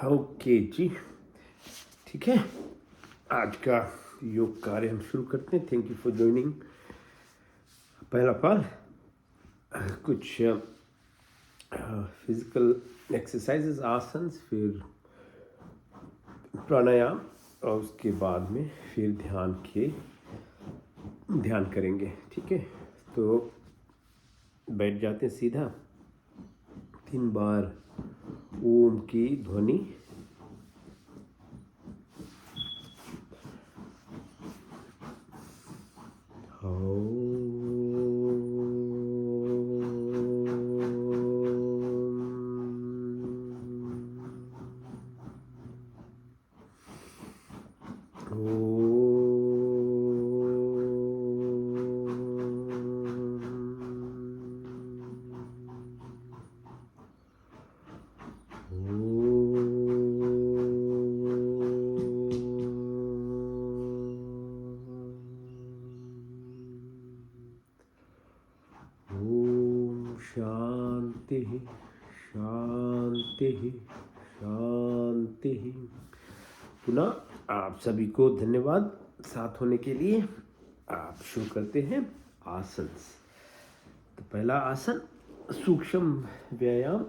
Okay जी, ठीक है। आज का योग कार्य हम शुरू करते हैं। Thank you for joining. पहला पाल कुछ फिजिकल एक्सरसाइजेस, आसन्स, फिर प्राणायाम और उसके बाद में फिर ध्यान करेंगे। ठीक है, तो बैठ जाते हैं सीधा। 3 बार ओम की ध्वनि शांति शांति शांति। पुनः आप सभी को धन्यवाद साथ होने के लिए। आप शुरू करते हैं आसन्स। तो पहला आसन सूक्ष्म व्यायाम,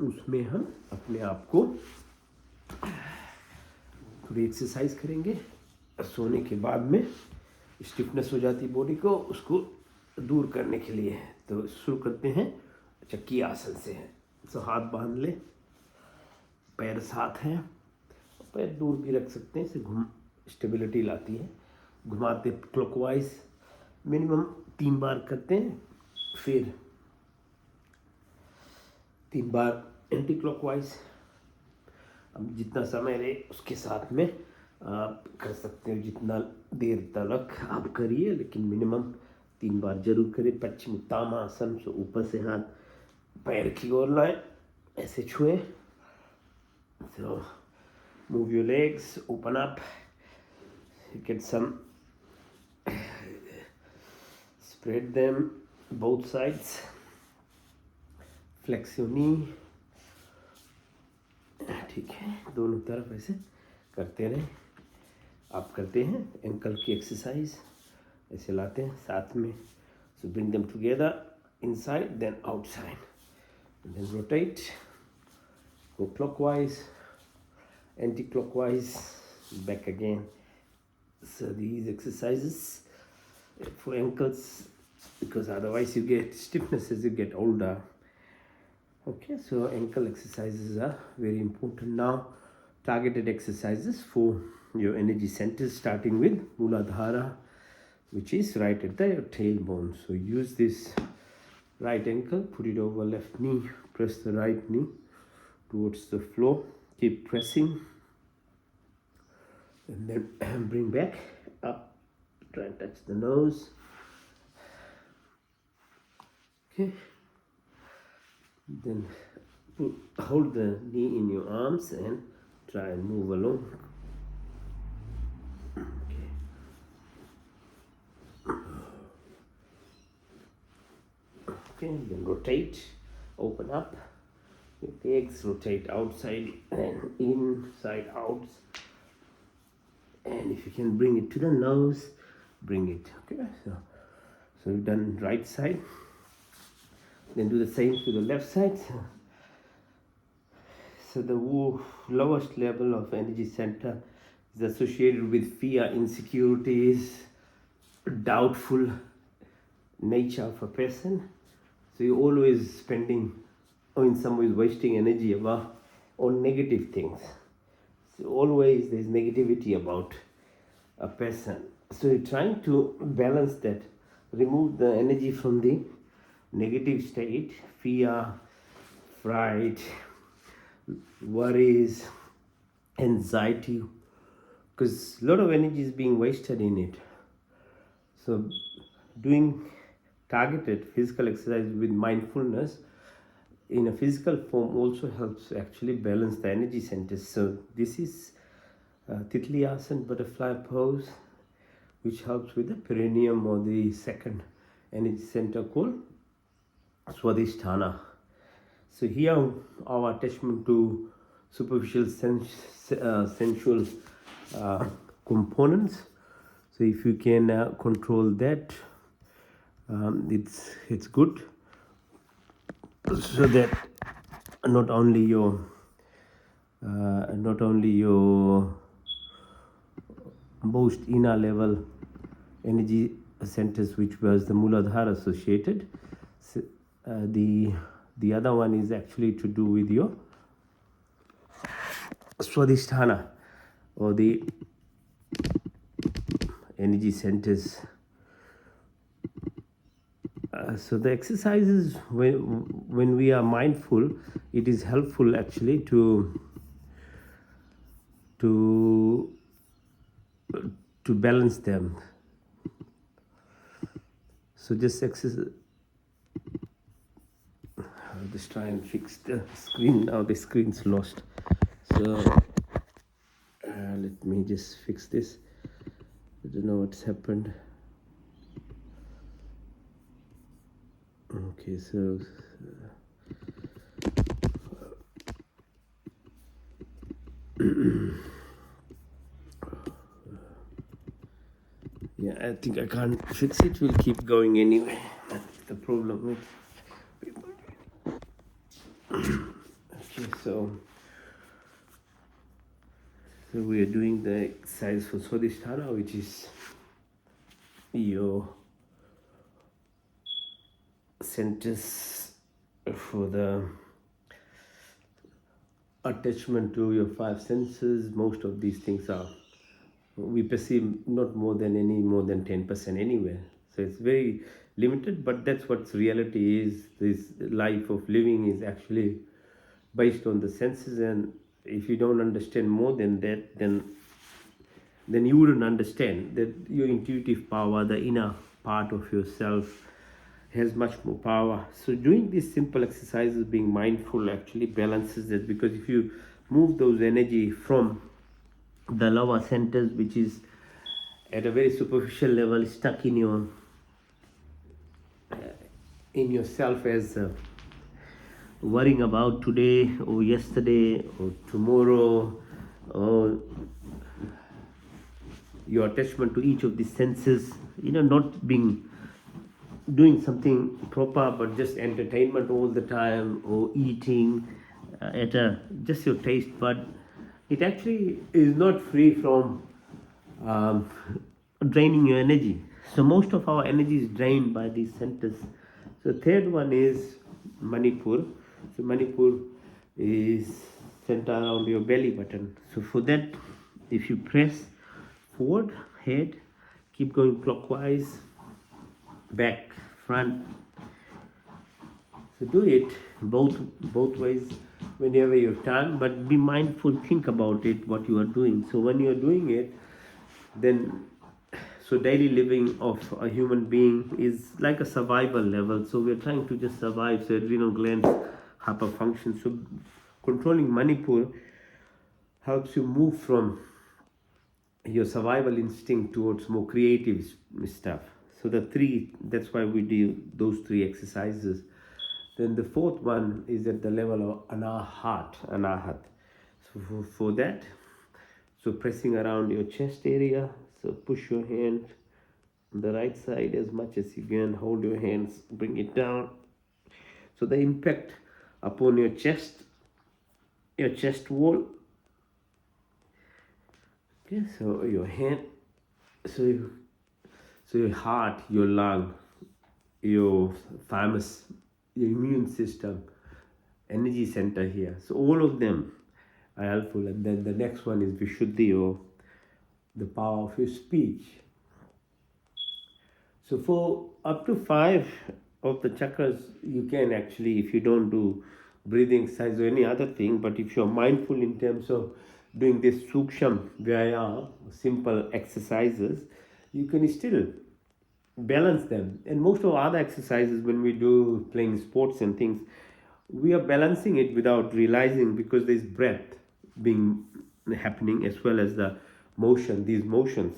उसमें हम अपने आप को थोड़ी एक्सरसाइज करेंगे। सोने के बाद में स्टिफनेस हो जाती बॉडी को, उसको दूर करने के लिए। तो शुरू करते हैं चक्की आसन से है। तो हाथ बांध ले, पैर साथ हैं, पैर दूर भी रख सकते हैं। इसे स्टेबिलिटी लाती है। घुमाते क्लॉकवाइज मिनिमम 3 बार करते हैं, फिर 3 बार एंटी क्लॉकवाइज। अब जितना समय रहे उसके साथ में आप कर सकते हो, जितना देर तक आप करिए, लेकिन मिनिमम 3 बार जरूर करें। पश्चिम उत्तानासन, सो ऊपर से हाथ पैर की ओर लाएं, ऐसे छुए। So move your legs, open up, you get some, spread them both sides, flex your knee। ठीक है, दोनों तरफ ऐसे करते रहें। आप करते हैं एंकल की एक्सरसाइज, ऐसे लाते हैं साथ में। So bring them together, inside then outside, and then rotate, go clockwise, anti-clockwise, back again. So these exercises for ankles, because otherwise you get stiffness as you get older. Okay, so ankle exercises are very important. Now targeted exercises for your energy centers, starting with Muladhara, which is right at the tailbone. So use this right ankle, put it over left knee, press the right knee towards the floor, keep pressing, and then bring back up, try and touch the nose. Okay, then hold the knee in your arms and try and move along. Okay. Okay, then rotate, open up your legs, rotate outside and inside out. And if you can bring it to the nose, bring it. Okay, so we've done right side. Then do the same to the left side. So the lowest level of energy center is associated with fear, insecurities, doubtful nature of a person. So you're always spending, or in some ways wasting energy on negative things. So always there's negativity about a person. So you're trying to balance that, remove the energy from the negative state, fear, fright, worries, anxiety, because a lot of energy is being wasted in it. So doing targeted physical exercise with mindfulness in a physical form also helps actually balance the energy centers. So this is Titli Asana, butterfly pose, which helps with the perineum, or the second energy center called Swadhisthana. So here our attachment to superficial sensual components. So if you can control that, it's good, so that not only your most inner level energy centers, which was the Muladhara associated. So, the other one is actually to do with your Swadhisthana, or the energy centers. So the exercises, when we are mindful, it is helpful actually to balance them. So just exercise. I'll just try and fix the screen. Now the screen's lost. So let me just fix this. I don't know what's happened. Okay, so yeah, I think I can't fix it. We'll keep going anyway. That's the problem with people. Okay, so we are doing the exercise for Swadhisthana, which is your centers for the attachment to your five senses. Most of these things are, we perceive not more than 10% anywhere. So it's very limited, but that's what reality is. This life of living is actually based on the senses, and if you don't understand more than that, then you wouldn't understand that your intuitive power, the inner part of yourself, has much more power. So doing these simple exercises, being mindful, actually balances it, because if you move those energy from the lower centers, which is at a very superficial level, stuck in yourself, as worrying about today or yesterday or tomorrow, or your attachment to each of these senses, not doing something proper, but just entertainment all the time, or eating at just your taste bud, it actually is not free from draining your energy. So most of our energy is drained by these centers. So third one is Manipur. So Manipur is center around your belly button. So for that, if you press forward, head, keep going clockwise, back, front. So do it both ways whenever you have time, but be mindful, think about it, what you are doing. So when you are doing it, then so daily living of a human being is like a survival level. So we're trying to just survive. So adrenal glands hyper function. So controlling Manipur helps you move from your survival instinct towards more creative stuff. So that's why we do those three exercises. Then the fourth one is at the level of anahat. So for that, so pressing around your chest area. So push your hand on the right side as much as you can. Hold your hands, bring it down. So the impact upon your chest wall. Okay, so your hand, so your heart, your lung, your thymus, your immune system, energy center here. So all of them are helpful. And then the next one is Vishuddhi, or the power of your speech. So for up to 5 of the chakras, you can actually, if you don't do breathing exercise or any other thing, but if you're mindful in terms of doing this suksham vyayam, simple exercises, you can still balance them. And most of other exercises, when we do playing sports and things, we are balancing it without realizing, because there's breath being happening as well as the motion, these motions.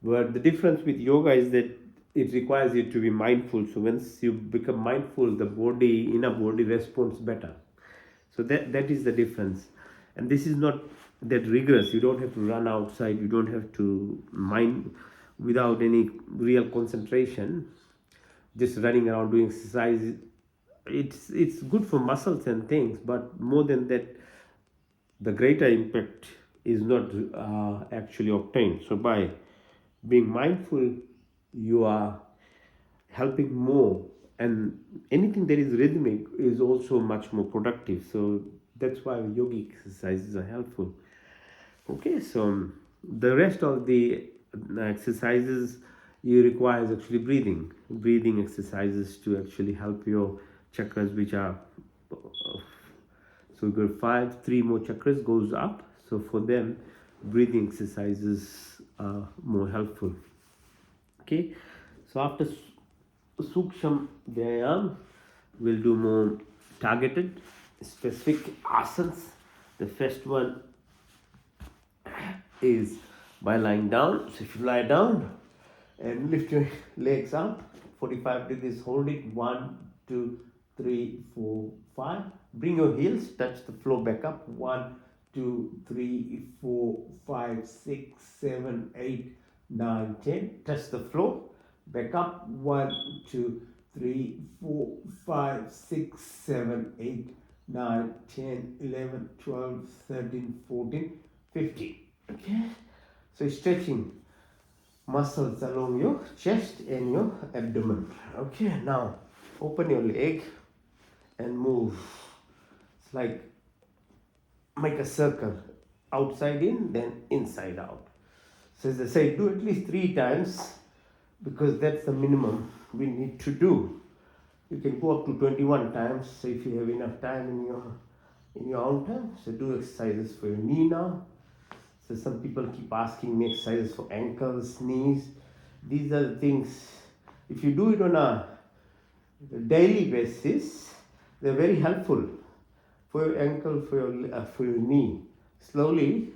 But the difference with yoga is that it requires you to be mindful. So once you become mindful, the inner body responds better. So that is the difference. And this is not that rigorous. You don't have to run outside, you don't have to mind without any real concentration, just running around doing exercise. It's good for muscles and things, but more than that, the greater impact is not actually obtained. So by being mindful, you are helping more, and anything that is rhythmic is also much more productive. So that's why yogic exercises are helpful. Okay, so the rest of the exercises you require is actually breathing exercises to actually help your chakras, which are, so we got five, three more chakras goes up. So for them, breathing exercises are more helpful. Okay, so after suksham dhyan, we'll do more targeted, specific asans. The first one is by lying down. So if you lie down and lift your legs up 45 degrees, hold it 1, 2, 3, 4, 5. Bring your heels, touch the floor back up 1, 2, 3, 4, 5, 6, 7, 8, 9, 10. Touch the floor back up 1, 2, 3, 4, 5, 6, 7, 8, 9, 10, 11, 12, 13, 14, 15. Okay, so stretching muscles along your chest and your abdomen. Okay, now open your leg and move. It's like make a circle, outside in, then inside out. So as I say, do at least 3 times, because that's the minimum we need to do. You can go up to 21 times, so if you have enough time in your own time. So do exercises for your knee now. So some people keep asking me exercises for ankles, knees. These are the things, if you do it on a daily basis, they're very helpful for your ankle, for your knee. Slowly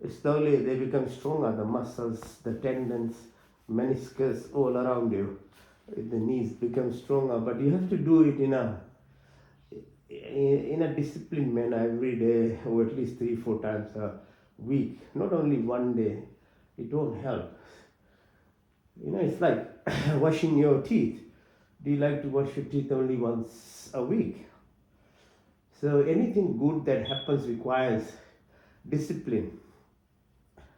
they become stronger, the muscles, the tendons, meniscus all around you. The knees become stronger, but you have to do it in a disciplined manner every day, or at least 3-4 times a week, not only one day. It won't help. It's like washing your teeth. Do you like to wash your teeth only once a week? So anything good that happens requires discipline.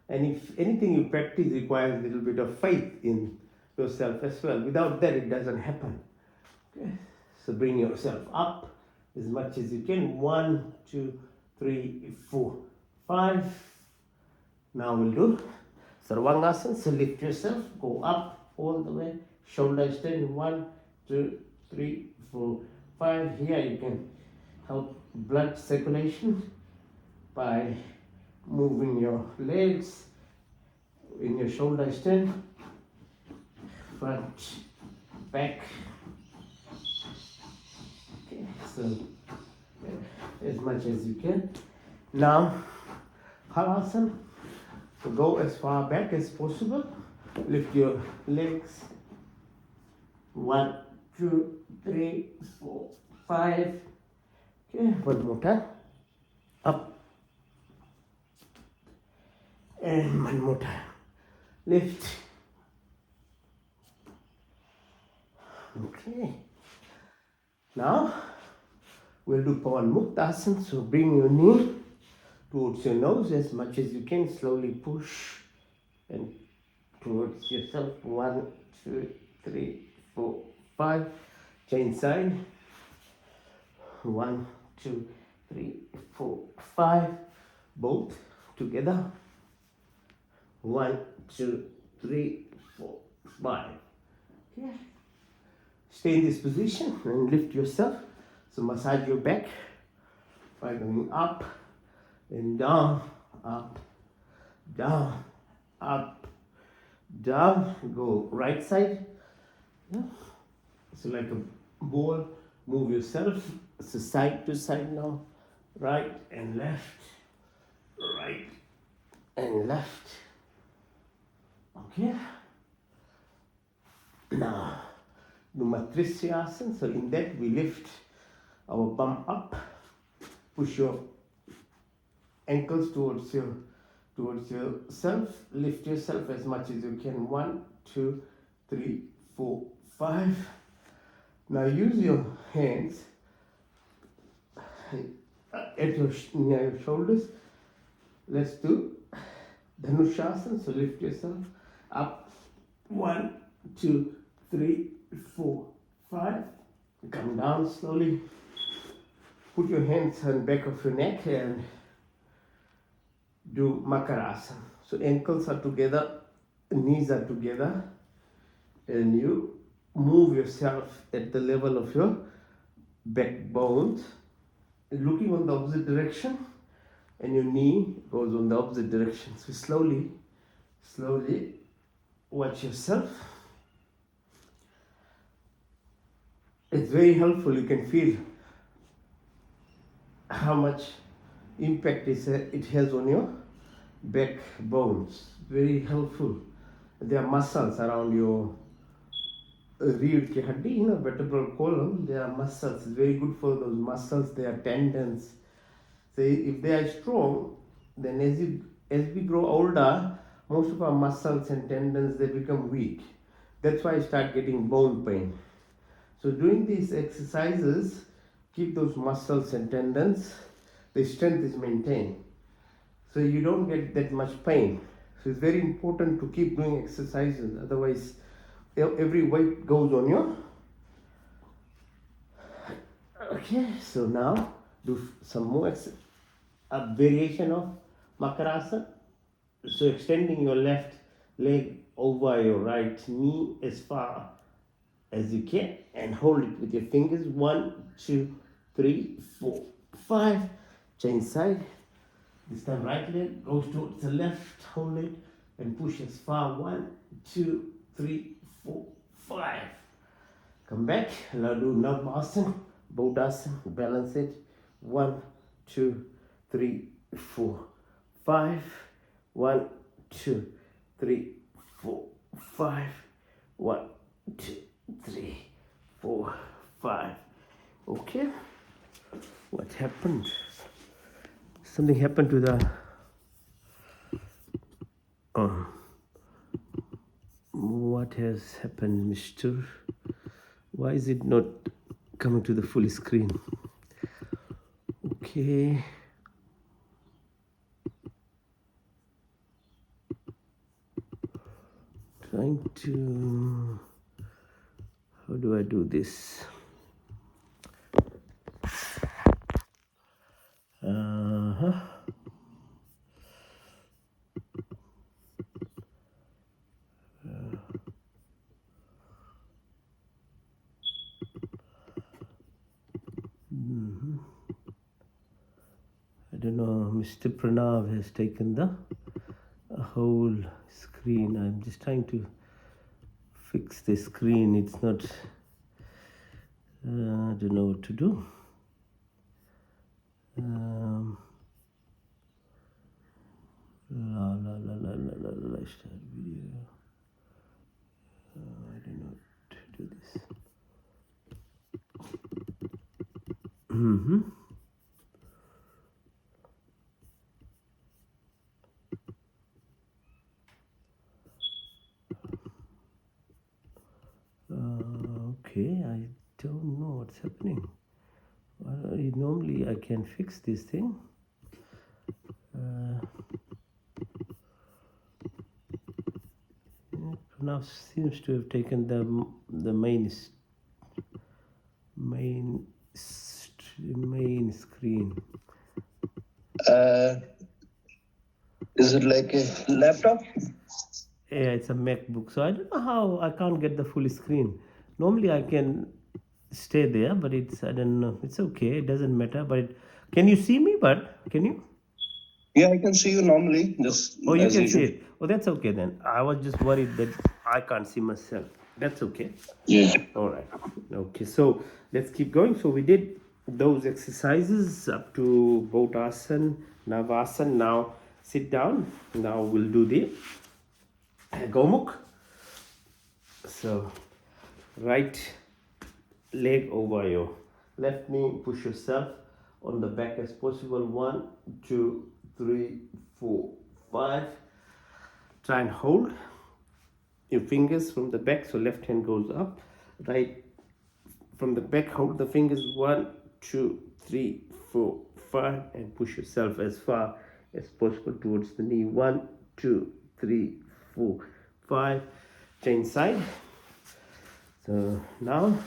And if anything you practice requires a little bit of faith in yourself as well. Without that, it doesn't happen. Okay? So bring yourself up as much as you can. 1, 2, 3, 4, 5. Now we'll do Sarvangasana. So lift yourself, go up all the way, shoulder extend. 1, 2, 3, 4, 5. Here you can help blood circulation by moving your legs in your shoulder extend, front, back. Okay, so as much as you can. Now, halasana. So go as far back as possible. Lift your legs. 1, 2, 3, 4, 5. Okay, one more time. Up. And one more time. Lift. Okay. Now we'll do Pawan Muktasana. So bring your knee towards your nose as much as you can. Slowly push and towards yourself. 1, 2, 3, 4, 5. Change side. 1, 2, 3, 4, 5. Both together. 1, 2, 3, 4, 5. Okay. Stay in this position and lift yourself. So massage your back by going up and down, up, down, up, down. Go right side. Yeah. So like a ball, move yourself. So side to side now. Right and left. Right and left. Okay. Now, do Matrisyasana. So in that we lift our bum up, push your ankles towards yourself. Lift yourself as much as you can. 1, 2, 3, 4, 5. Now use your hands at near your shoulders. Let's do Dhanushasana. So lift yourself up. 1, 2, 3, 4, 5. Come down slowly. Put your hands on the back of your neck and do Makarasana. So ankles are together, knees are together, and you move yourself at the level of your backbone, looking on the opposite direction, and your knee goes on the opposite direction. So slowly watch yourself. It's very helpful. You can feel how much impact it has on your backbones. Very helpful. There are muscles around your rear ki haddi, vertebral column. There are muscles. It's very good for those muscles. There are tendons. So if they are strong, then as we grow older, most of our muscles and tendons, they become weak. That's why I start getting bone pain. So doing these exercises keep those muscles and tendons, the strength is maintained. So you don't get that much pain. So it's very important to keep doing exercises. Otherwise, every weight goes on you. Okay, so now do some more a variation of Makarasana. So extending your left leg over your right knee as far as you can and hold it with your fingers. 1, 2, 3, 4, 5. Change side. This time right leg goes towards the left. Hold it and push as far. 1, 2, 3, 4, 5. Come back. Now do Navasana, Bodhasana. Balance it. 1, 2, 3, 4, 5. 1, 2, 3, 4, 5. 1, 2, 3, 4, 5. Okay. What happened? Something happened to the. What has happened, Mister? Why is it not coming to the full screen? Okay. Trying to. How do I do this? I don't know. Mr. Pranav has taken the whole screen. I'm just trying to fix the screen. It's not. I don't know what to do. Start video. I don't know how to do this. Okay, I don't know what's happening. Normally I can fix this thing. Now seems to have taken the main screen. Is it like a laptop? Yeah, it's a MacBook. So I don't know how I can't get the full screen. Normally I can stay there, but I don't know. It's okay. It doesn't matter. But can you see me? But can you? Yeah, I can see you normally. Just you can see it. Oh, that's okay then. I was just worried that I can't see myself. That's okay. Yeah. All right. Okay. So let's keep going. So we did those exercises up to Bodhasana, Navasana. Now sit down. Now we'll do the Gomukh. So right leg over your left knee. Push yourself on the back as possible. 1, 2, 3, 4, 5. Try and hold your fingers from the back, so left hand goes up, right from the back, hold the fingers 1, 2, 3, 4, 5, and push yourself as far as possible towards the knee. 1, 2, 3, 4, 5. Change side. So now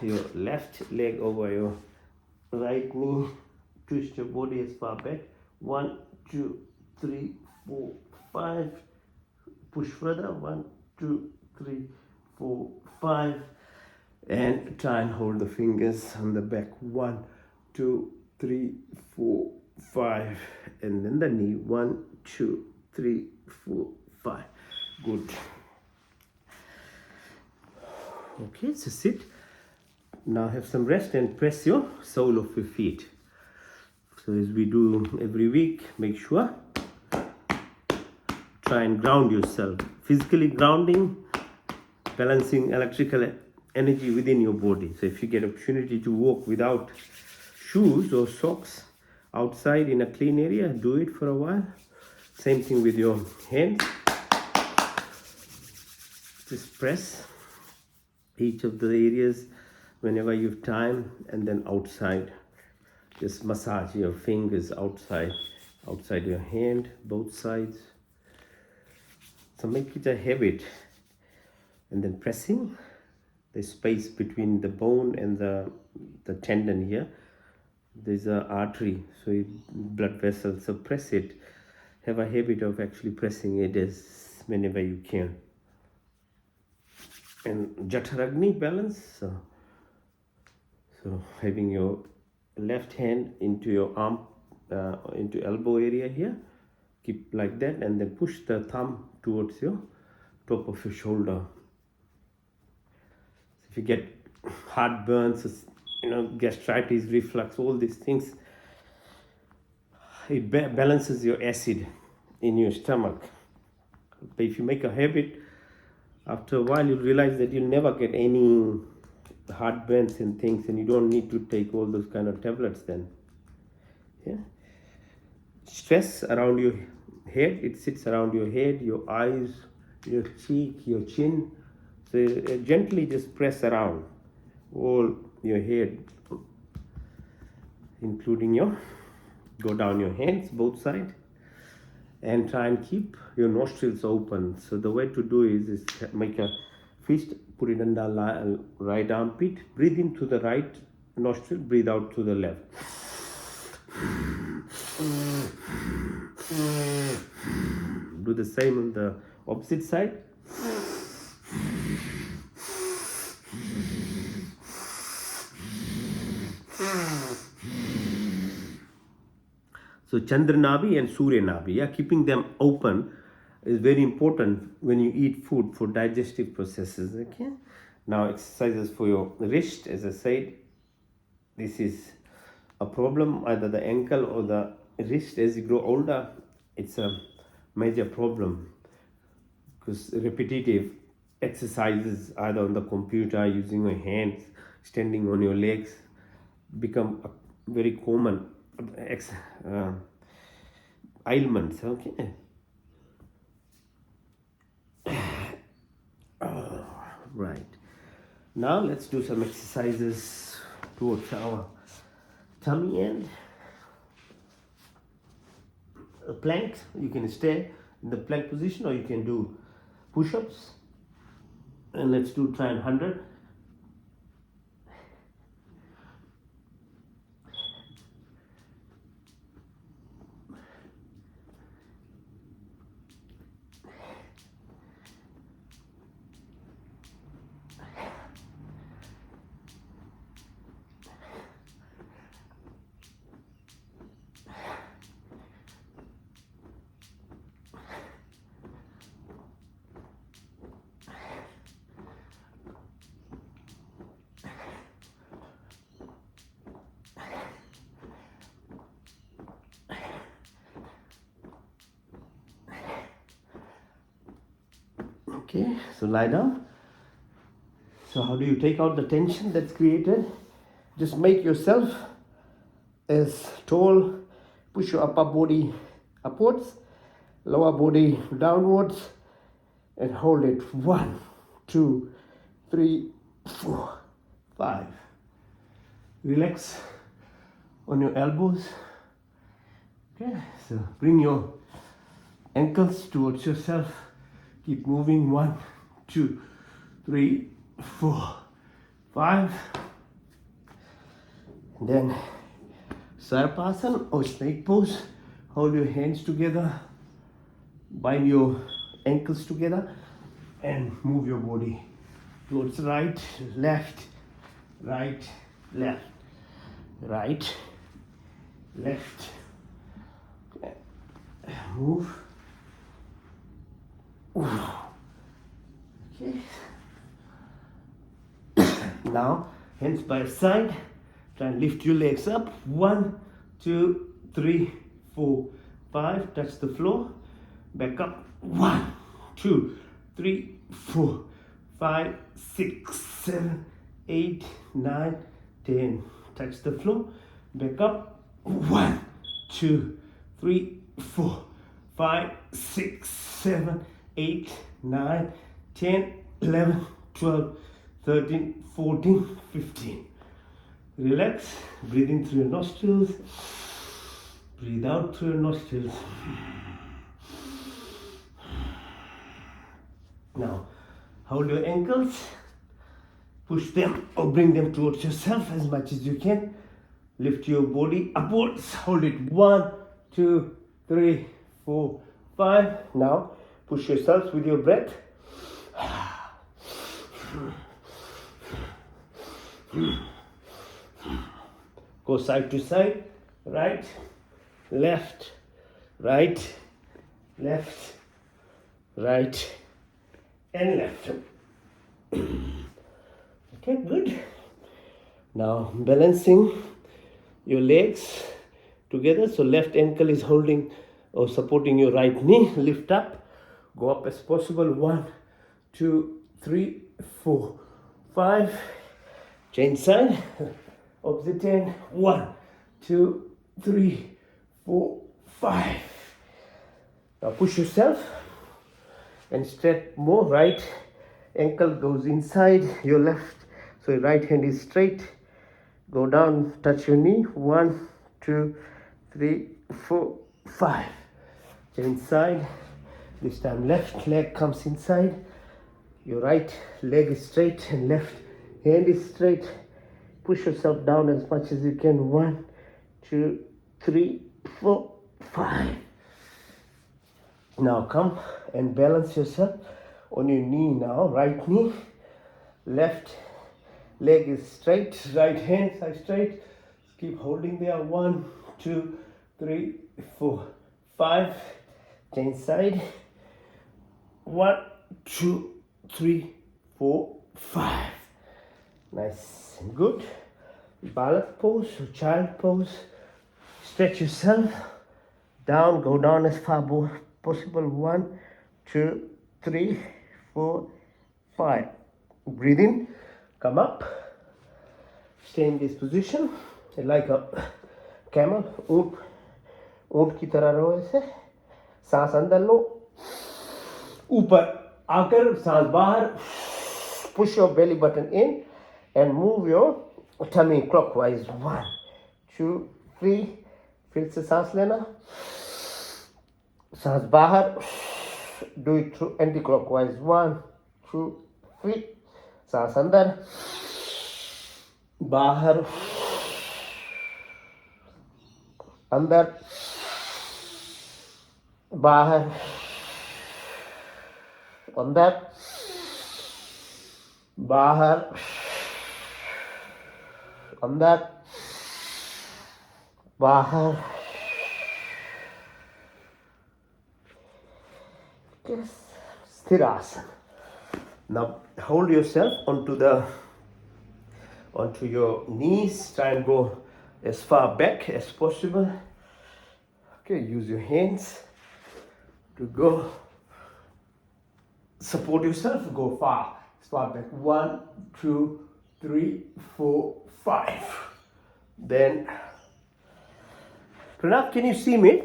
your left leg over your right knee, twist your body as far back. 1, 2, 3, 4, 5. Push further. 1, 2, 3, 4, 5. And try and hold the fingers on the back. 1, 2, 3, 4, 5. And then the knee. 1, 2, 3, 4, 5. Good. Okay, so sit. Now have some rest and press your sole of your feet. So as we do every week, make sure try and ground yourself. Physically grounding, balancing electrical energy within your body. So if you get opportunity to walk without shoes or socks outside in a clean area, do it for a while. Same thing with your hands. Just press each of the areas whenever you have time, and then outside. Just massage your fingers outside your hand, both sides. So make it a habit. And then pressing the space between the bone and the tendon here. There's an artery, so blood vessel. So press it. Have a habit of actually pressing it as whenever you can. And Jataragni balance. So having your left hand into your arm, into elbow area here. Keep like that, and then push the thumb towards your top of your shoulder. If you get heartburns, gastritis, reflux, all these things, it balances your acid in your stomach. But if you make a habit, after a while you'll realize that you'll never get any heartburns and things, and you don't need to take all those kind of tablets then. Yeah. Stress around your head, it sits around your head, your eyes, your cheek, your chin. So gently just press around all your head, including go down your hands, both sides, and try and keep your nostrils open. So the way to do is make a fist, put it under right armpit, breathe into the right nostril, breathe out to the left. Do the same on the opposite side. So Chandra Nabi and Surya Nabi, keeping them open is very important when you eat food for digestive processes. Okay. Now exercises for your wrist. As I said, this is a problem, either the ankle or the wrist. As you grow older, it's a major problem because repetitive exercises either on the computer, using your hands, standing on your legs, become a very common ailments. Okay. Right. Now let's do some exercises towards our tummy end. A plank, you can stay in the plank position or you can do push-ups. And let's try 100. Okay, so lie down. So how do you take out the tension that's created? Just make yourself as tall. Push your upper body upwards, lower body downwards, and hold it. 1, 2, 3, 4, 5. Relax on your elbows. Okay, so bring your ankles towards yourself. Keep moving. 1, 2, 3, 4, 5. And then Sarpasana or snake pose. Hold your hands together, bind your ankles together, and move your body towards right, left, right, left, right, left. Okay. Move. Okay. Now, hands by side. Try and lift your legs up. 1, 2, 3, 4, 5. Touch the floor. Back up. 1, 2, 3, 4, 5, 6, 7, 8, 9, 10. Touch the floor. Back up. 1, 2, 3, 4, 5, 6, 7, 8, 9, 10, 11, 12, 13, 14, 15. Relax. Breathe in through your nostrils. Breathe out through your nostrils. Now, hold your ankles. Push them or bring them towards yourself as much as you can. Lift your body upwards. Hold it. 1, 2, 3, 4, 5. Now, push yourselves with your breath. Go side to side. Right, left, right, left, right, and left. Okay, good. Now balancing your legs together. So left ankle is holding or supporting your right knee. Lift up, go up as possible. 1, 2, 3, 4, 5. Change side. Opposite end. 1, 2, 3, 4, 5. Now push yourself and stretch more. Right ankle goes inside your left, so your right hand is straight. Go down, touch your knee. 1, 2, 3, 4, 5. Change side. This time left leg comes inside. Your right leg is straight and left hand is straight. Push yourself down as much as you can. 1, 2, 3, 4, 5. Now come and balance yourself on your knee now. Right knee, left leg is straight, right hand side straight. Keep holding there. 1, 2, 3, 4, 5. Change side. 1, 2, 3, 4, 5. Nice and good. Balak pose or child pose. Stretch yourself down. Go down as far possible. 1, 2, 3, 4, 5. Breathe in. Come up. Stay in this position like a camel. ऊंट की तरह रहो ऐसे. सांस अंदर लो. ऊपर आकर सांस बाहर. Push your belly button in and move your tummy clockwise. 1, 2, 3. फिर से सांस लेना. सांस बाहर. Do it through anti-clockwise. 1, 2, 3. सांस अंदर. बाहर. अंदर. बाहर. अंदर. बाहर. अंदर. बाहर. Yes. Sthirasana. Now hold yourself onto your knees. Try and go as far back as possible. Okay, use your hands to go. Support yourself. Go far. As far back. 1, 2, 3, 4, 5. Then Pranav, can you see me?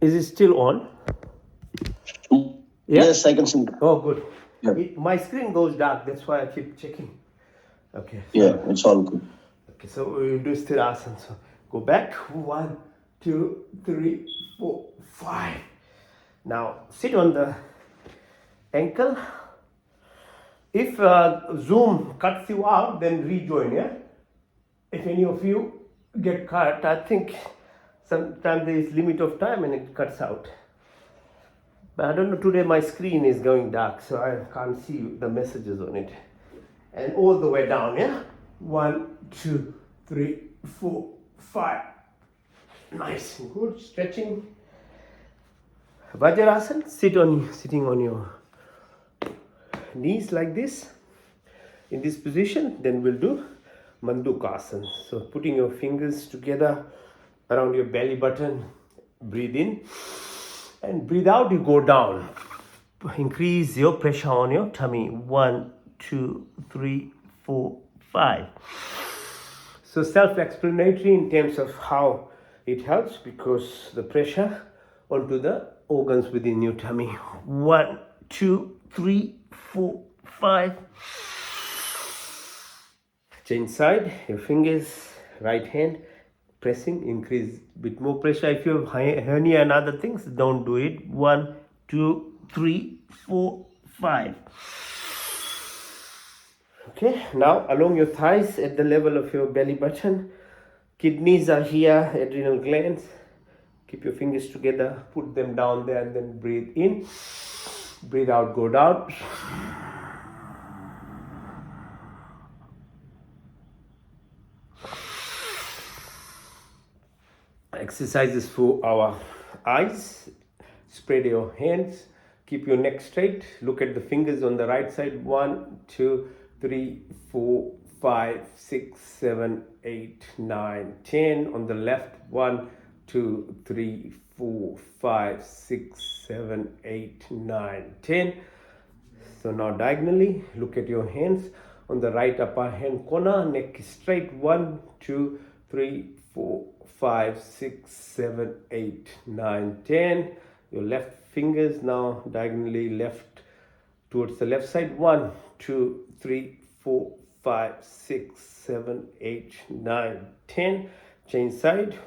Is it still on? Yeah? Yes, I can see. Oh, good. Yeah. My screen goes dark. That's why I keep checking. Okay. Yeah, it's all good. Okay, so we'll do asans. So go back. 1, 2, 3, 4, 5. Now sit on the ankle. If Zoom cuts you out, then rejoin. Yeah. If any of you get cut, I think sometimes there is limit of time and it cuts out. But I don't know, today my screen is going dark, so I can't see the messages on it. And all the way down, yeah? 1, 2, 3, 4, 5. Nice and good. Stretching. Vajrasan, sitting on your knees like this. In this position, then we'll do Mandukasana. So putting your fingers together around your belly button, breathe in. And breathe out, you go down. Increase your pressure on your tummy. 1, 2, 3, 4, 5. So self-explanatory in terms of how it helps, because the pressure onto the organs within your tummy. 1, 2, 3, 4, 5. Change side, your fingers, right hand, pressing, increase a bit more pressure. If you have hernia and other things, don't do it. 1, 2, 3, 4, 5. Okay, now along your thighs at the level of your belly button. Kidneys are here, adrenal glands. Keep your fingers together, put them down there, and then breathe in. Breathe out, go down. Exercises for our eyes. Spread your hands, keep your neck straight, look at the fingers on the right side. 1, 2, 3, 4, 5, 6, 7, 8, 9, 10. On the left, 1, 2, 3, 4, 5, 6, 7, 8, 9, 10. So now diagonally, look at your hands on the right upper hand corner, neck is straight. 1, 2, 3, 4, 5, 6, 7, 8, 9, 10. Your left fingers now diagonally left towards the left side. 1, 2, 3, 4, 5, 6, 7, 8, 9, 10. Change side,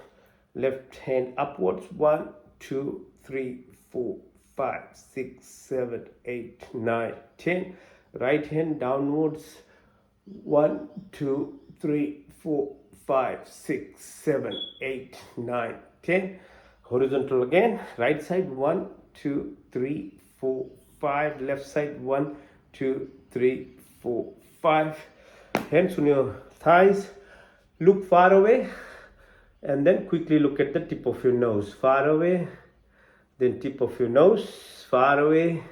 left hand upwards. 1, 2, 3, 4, 5, 6, 7, 8, 9, 10. Right hand downwards. 1, 2, 3, 4, 5, 6, 7, 8, 9, 10. Horizontal again. Right side. 1, 2, 3, 4, 5. Left side. 1, 2, 3, 4, 5. Hands on your thighs. Look far away. And then quickly look at the tip of your nose. Far away. Then tip of your nose. Far away.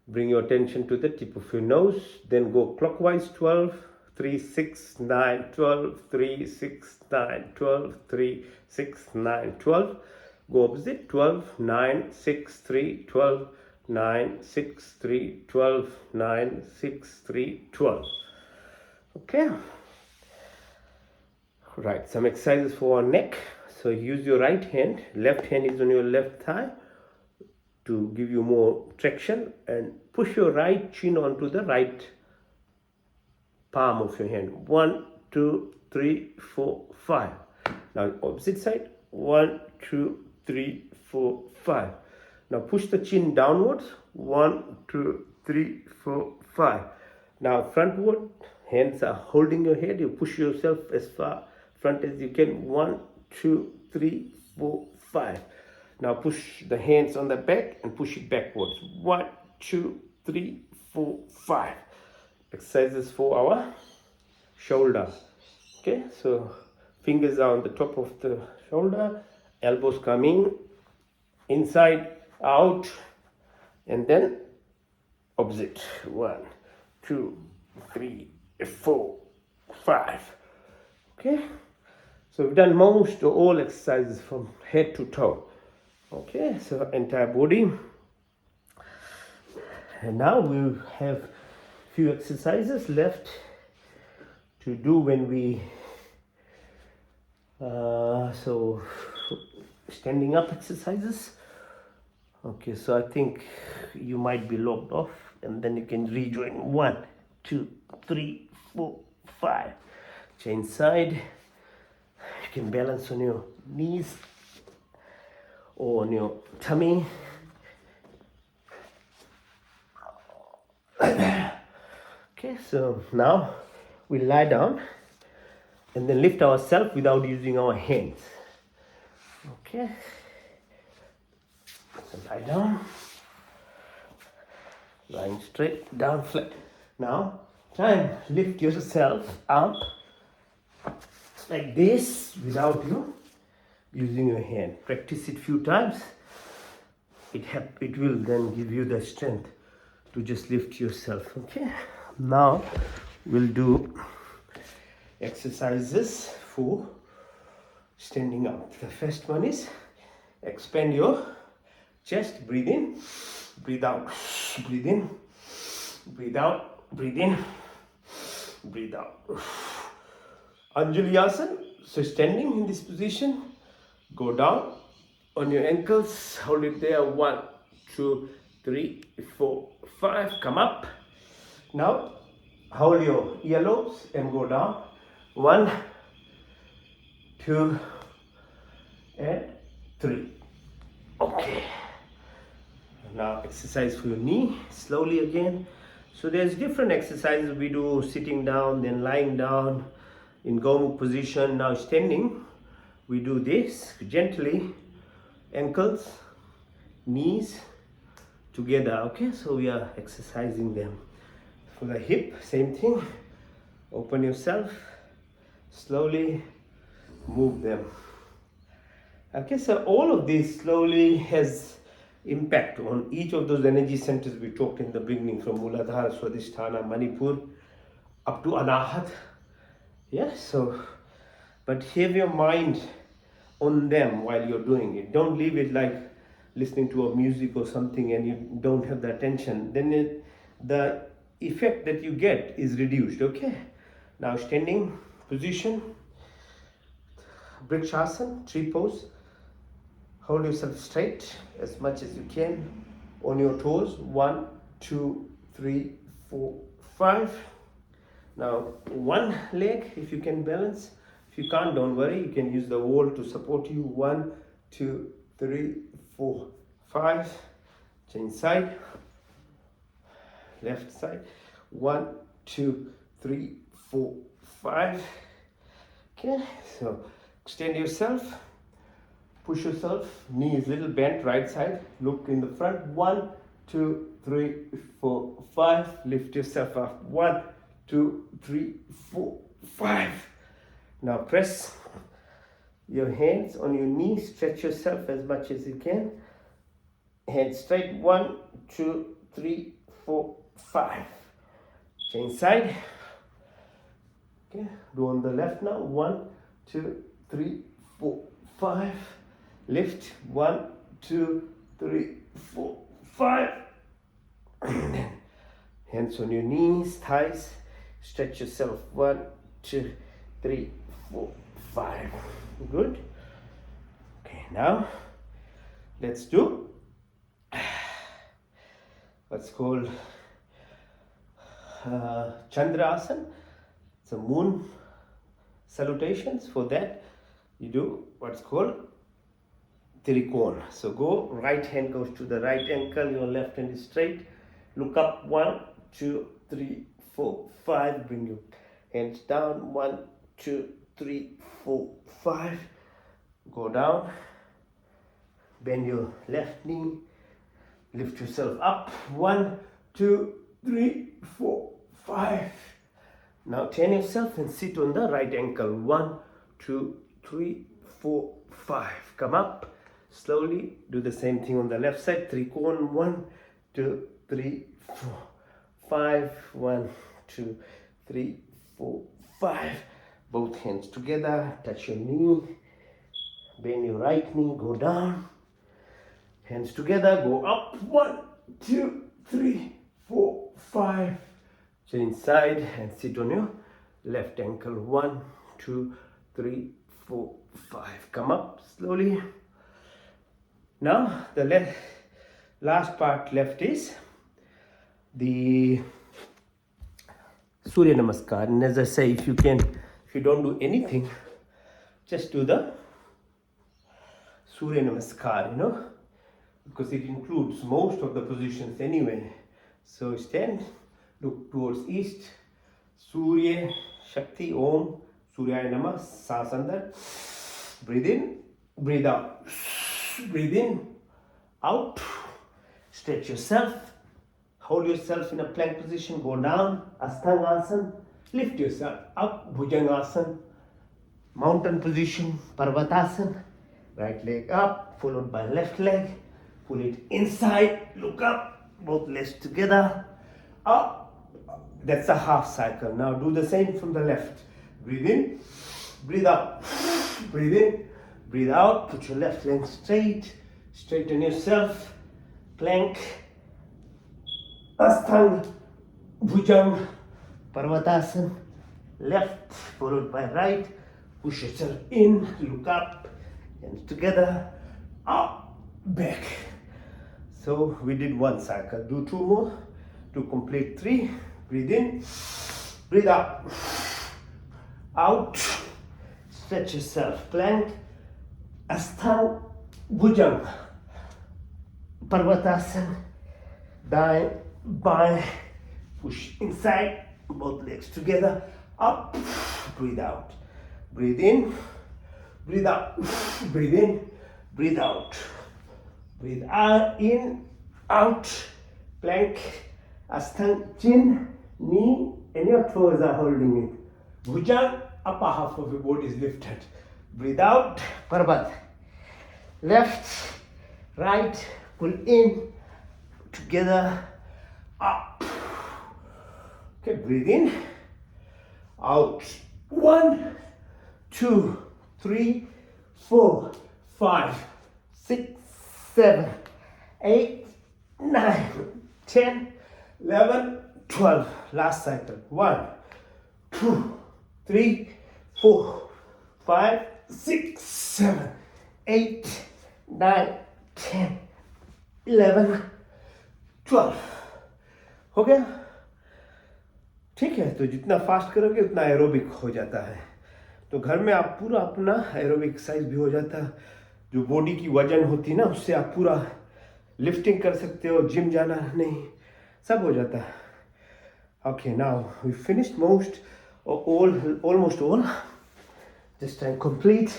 Bring your attention to the tip of your nose. Then go clockwise. 12, 3, 6, 9, 12, 3, 6, 9, 12, 3, 6, 9, 12. Go opposite. 12, 9, 6, 3, 12, 9, 6, 3, 12, 9, 6, 3, 12. Okay. Right, some exercises for our neck. So use your right hand. Left hand is on your left thigh to give you more traction, and push your right chin onto the right palm of your hand. 1, 2, 3, 4, 5. Now opposite side. 1, 2, 3, 4, 5. Now push the chin downwards. 1, 2, 3, 4, 5. Now frontward. Hands are holding your head. You push yourself as far front as you can. 1, 2, 3, 4, 5. Now push the hands on the back and push it backwards. 1, 2, 3, 4, 5. Exercises for our shoulder. Okay, so fingers are on the top of the shoulder, elbows coming inside, out, and then opposite. 1, 2, 3, 4, 5. Okay, so we've done most or all exercises from head to toe. Okay, so entire body. And now we'll have few exercises left to do when we So standing up exercises. Okay, so I think you might be locked off, and then you can rejoin. 1, 2, 3, 4, 5. Change side. You can balance on your knees or on your tummy. Okay, so now we lie down and then lift ourselves without using our hands. Okay, so lie down, lying straight, down flat. Now try and lift yourself up like this without you using your hand. Practice it few times. It will then give you the strength to just lift yourself. Okay, now we'll do exercises for standing up. The first one is expand your chest. Breathe in, breathe out, breathe in, breathe out, breathe in, breathe out. Anjali asana. So standing in this position, go down on your ankles, hold it there. 1, 2, 3, 4, 5. Come up. Now hold your earlobes and go down. 1, 2, and 3. Okay. Now exercise for your knee slowly again. So there's different exercises we do: sitting down, then lying down in Gomukh position. Now standing, we do this gently, ankles, knees together. Okay, so we are exercising them. For the hip, same thing. Open yourself, slowly move them. Okay, so all of this slowly has impact on each of those energy centers we talked in the beginning, from Muladhara, Swadhisthana, Manipur up to Anahat. Yeah, so but have your mind on them while you're doing it. Don't leave it like listening to a music or something and you don't have the attention. Then the effect that you get is reduced. Okay, now standing position, Brikshasana, tree pose. Hold yourself straight as much as you can on your toes. 1, 2, 3, 4, 5. Now one leg, if you can balance. If you can't, don't worry, you can use the wall to support you. 1, 2, 3, 4, 5. Change side, left side. 1, 2, 3, 4, 5. Okay, so extend yourself, push yourself, knees little bent, right side, look in the front. 1, 2, 3, 4, 5. Lift yourself up. 1, 2, 3, 4, 5. Now press your hands on your knees, stretch yourself as much as you can. Hands straight. 1, 2, 3, 4, 5. Change side. Okay, do on the left now. 1, 2, 3, 4, 5. Lift. 1, 2, 3, 4, 5. Hands on your knees, thighs. Stretch yourself. 1, 2, 3, 4, 5. Good. Okay, now let's do what's called Chandra asana. It's a moon salutations. For that, you do what's called Trikona. So go, right hand goes to the right ankle, your left hand is straight. Look up. 1, 2, 3, 4, 5. Bring your hands down. 1, 2, 3, 4, 5. Go down. Bend your left knee. Lift yourself up. 1, 2, 3, 4, 5. Now turn yourself and sit on the right ankle. 1, 2, 3, 4, 5. Come up. Slowly do the same thing on the left side. Trikona. 1, 2, 3, 4, 5. 1, 2, 3, 4, 5. Both hands together. Touch your knee. Bend your right knee. Go down. Hands together. Go up. 1, 2, 3, 4, 5. Change side and sit on your left ankle. 1, 2, 3, 4, 5. Come up slowly. Now the last part left is the Surya Namaskar. And as I say, if you don't do anything, just do the Surya Namaskar, because it includes most of the positions anyway. So stand, look towards east, Surya, Shakti, Om, Surya Namah, Saas andar. Breathe in, breathe out. Breathe in, out. Stretch yourself. Hold yourself in a plank position. Go down, Asthangasana. Lift yourself up, Bhujangasana. Mountain position, Parvatasana. Right leg up, followed by left leg. Pull it inside, look up, both legs together. Up. That's a half cycle. Now do the same from the left. Breathe in, breathe out. Breathe in, breathe out. Put your left leg straight. Straighten yourself. Plank. Asthang. Bhujang. Parvatasana. Left followed by right. Push yourself in. Look up. Hands together. Up. Back. So we did one cycle. Do 2 more to complete 3. Breathe in. Breathe out. Out. Stretch yourself. Plank. Asthang. Bhujang. Parvatasana. Dain. Bain. Push inside. Both legs together. Up. Breathe out. Breathe in. Breathe out. Breathe in. Breathe out. Breathe out. In. Out. Plank. Asthang. Chin. Knee. And your toes are holding it. Bhujang. Upper half of your body is lifted. Breathe out. Parvat. Left. Right. Pull in. Together. Up. Okay. Breathe in. Out. 1, 2, 3, 4, 5, 6, 7, 8, 9, 10, 11, 12. Last cycle. 1, 2, 3, 4, 5, 6, 7, 8, 9, 10, 11, 12. हो गया? ठीक है, तो जितना fast करोगे उतना aerobic हो जाता है. तो घर में आप पूरा अपना एरोबिक एक्सरसाइज भी हो जाता है. जो बॉडी की वजन होती है ना, उससे आप पूरा लिफ्टिंग कर सकते हो. जिम जाना नहीं, सब हो जाता है. Okay, now we finished almost all. This time complete.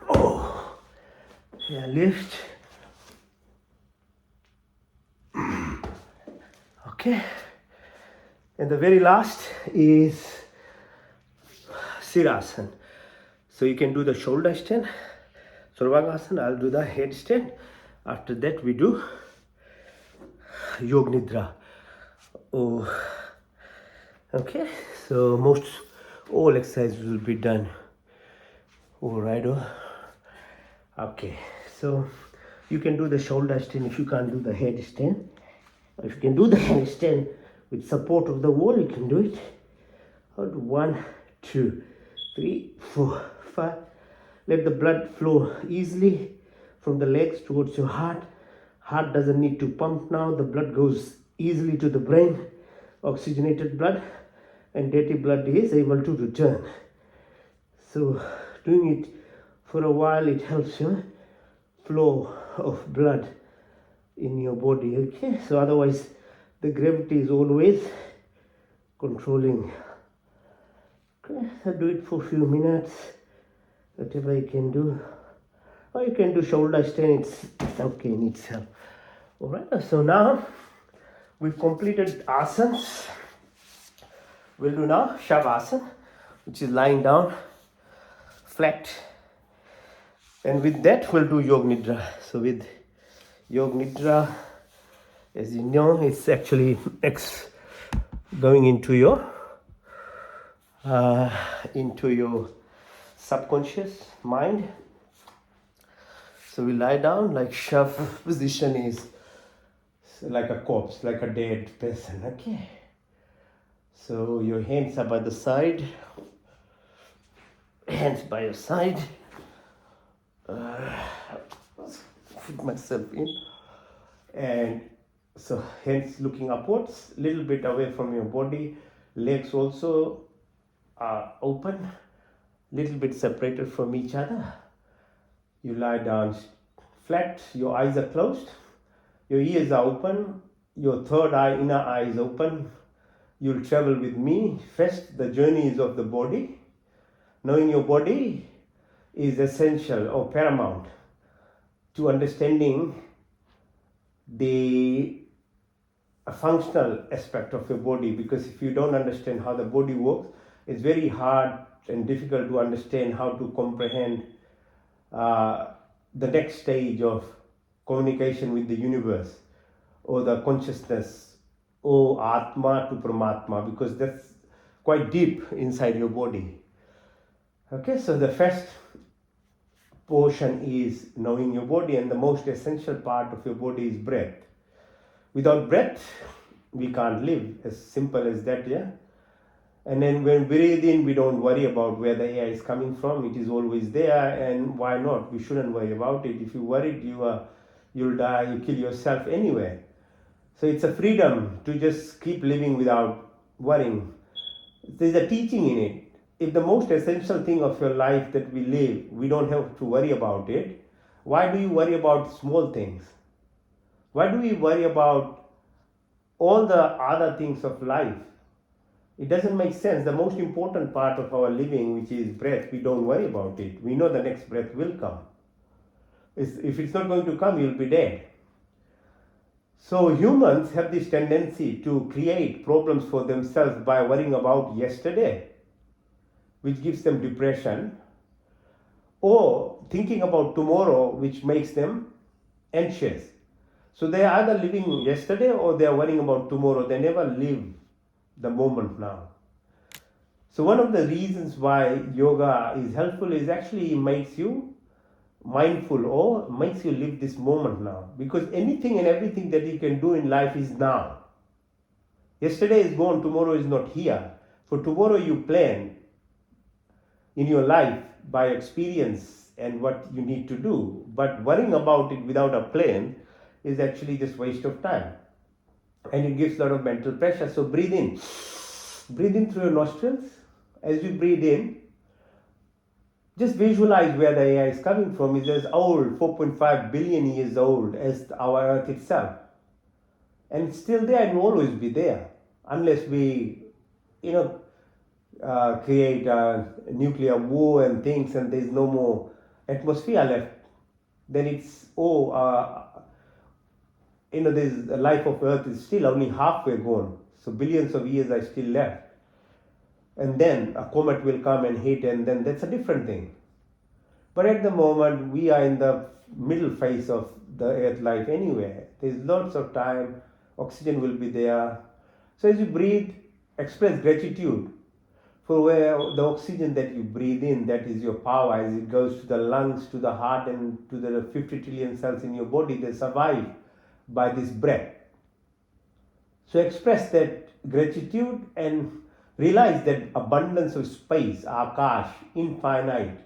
Oh, yeah, lift. Okay, and the very last is Sirasana. So you can do the shoulder stand, Sarvangasana. I'll do the head stand. After that we do Yog Nidra. Oh, okay. So most all exercises will be done. All right. Okay. So you can do the shoulder stand if you can't do the head stand. If you can do the handstand with support of the wall, you can do it. 1, 2, 3, 4, 5. Let the blood flow easily from the legs towards your heart. Heart doesn't need to pump now. The blood goes easily to the brain. Oxygenated blood and dirty blood is able to return. So doing it for a while, it helps your flow of blood in your body. Okay, so otherwise the gravity is always controlling. Okay, so do it for a few minutes, whatever you can do. Or you can do shoulder stand, it's okay in itself. Alright, so now we've completed asans. We'll do now Shavasana, which is lying down flat. And with that we'll do Yog Nidra. So with Yog Nidra, as you know, it's actually going into your subconscious mind. So we lie down like shav position is. like a corpse, like a dead person. Okay. So your hands are by the side, hands by your side. Put myself in, and so hands looking upwards, little bit away from your body. Legs also are open, little bit separated from each other. You lie down flat, your eyes are closed, your ears are open, your third eye, inner eye is open. You'll travel with me. First, the journey is of the body. Knowing your body is essential or paramount to understanding the functional aspect of your body, because if you don't understand how the body works, it's very hard and difficult to understand how to comprehend the next stage of communication with the universe or the consciousness or Atma to Paramatma, because that's quite deep inside your body. Okay, so the first portion is knowing your body, and the most essential part of your body is breath. Without breath, we can't live. As simple as that, yeah? And then when we breathe in, we don't worry about where the air is coming from. It is always there, and why not? We shouldn't worry about it. If you worried, you'll die, you kill yourself anyway. So it's a freedom to just keep living without worrying. There's a teaching in it. If the most essential thing of your life that we live, we don't have to worry about it, why do you worry about small things? Why do we worry about all the other things of life? It doesn't make sense. The most important part of our living, which is breath, we don't worry about it. We know the next breath will come. If it's not going to come, you'll be dead. So humans have this tendency to create problems for themselves by worrying about yesterday, which gives them depression, or thinking about tomorrow, which makes them anxious. So they are either living yesterday or they are worrying about tomorrow. They never live the moment now. So one of the reasons why yoga is helpful is actually it makes you mindful or makes you live this moment now, because anything and everything that you can do in life is now. Yesterday is gone, tomorrow is not here. For tomorrow you plan in your life by experience and what you need to do, but worrying about it without a plan is actually just waste of time, and it gives a lot of mental pressure. So breathe in through your nostrils. As you breathe in, just visualize where the air is coming from. It's as old, 4.5 billion years old as our earth itself, and it's still there and will always be there unless we create a nuclear war and things and there's no more atmosphere left. Then it's there's the life of earth is still only halfway gone, so billions of years are still left, and then a comet will come and hit, and then that's a different thing. But at the moment we are in the middle phase of the earth life anyway. There's lots of time, oxygen will be there. So as you breathe, express gratitude for where the oxygen that you breathe in, that is your power, as it goes to the lungs, to the heart, and to the 50 trillion cells in your body. They survive by this breath. So express that gratitude and realize that abundance of space, akash, infinite.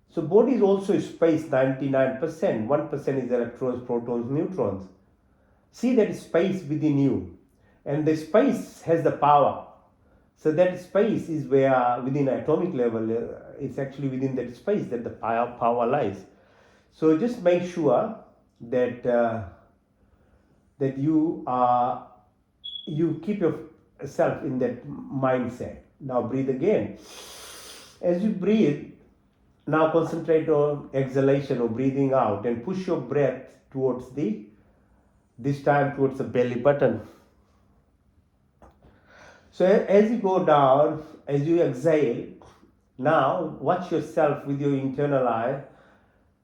So body is also space, 99%, 1% is electrons, protons, neutrons. See that space within you, and the space has the power. So that space is where, within atomic level, it's actually within that space that the power lies. So just make sure that that you keep yourself in that mindset. Now breathe again. As you breathe, now concentrate on exhalation or breathing out, and push your breath towards this time towards the belly button. So as you go down, as you exhale, now watch yourself with your internal eye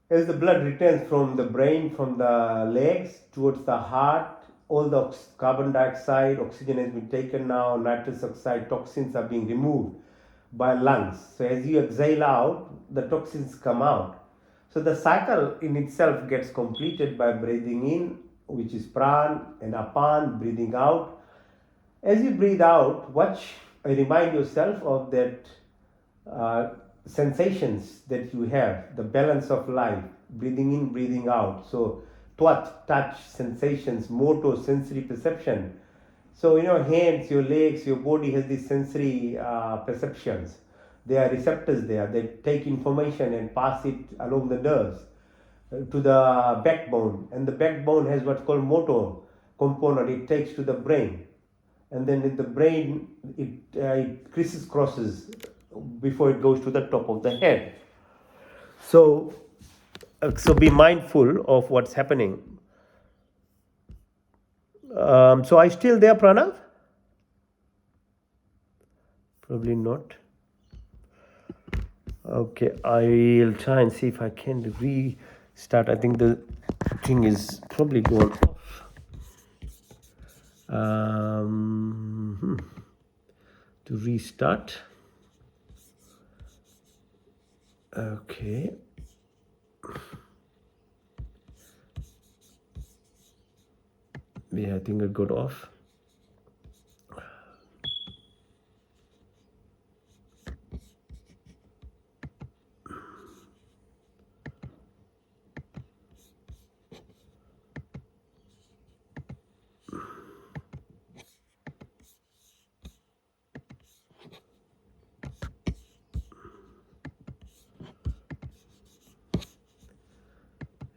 as the blood returns from the brain, from the legs towards the heart. All the carbon dioxide, oxygen has been taken now, nitrous oxide, toxins are being removed by lungs. So as you exhale out, the toxins come out. So the cycle in itself gets completed by breathing in which is pran, and apan, breathing out. As you breathe out, watch, remind yourself of that sensations that you have, the balance of life, breathing in, breathing out. So, twat, touch, sensations, motor, sensory perception. So, hands, your legs, your body has these sensory perceptions. There are receptors there. They take information and pass it along the nerves to the backbone. And the backbone has what's called motor component. It takes to the brain. And then in the brain, it crosses before it goes to the top of the head. So be mindful of what's happening. So are you still there, Pranav? Probably not. Okay, I'll try and see if I can restart. I think the thing is probably gone off. To restart. Okay. Yeah, I think it got off.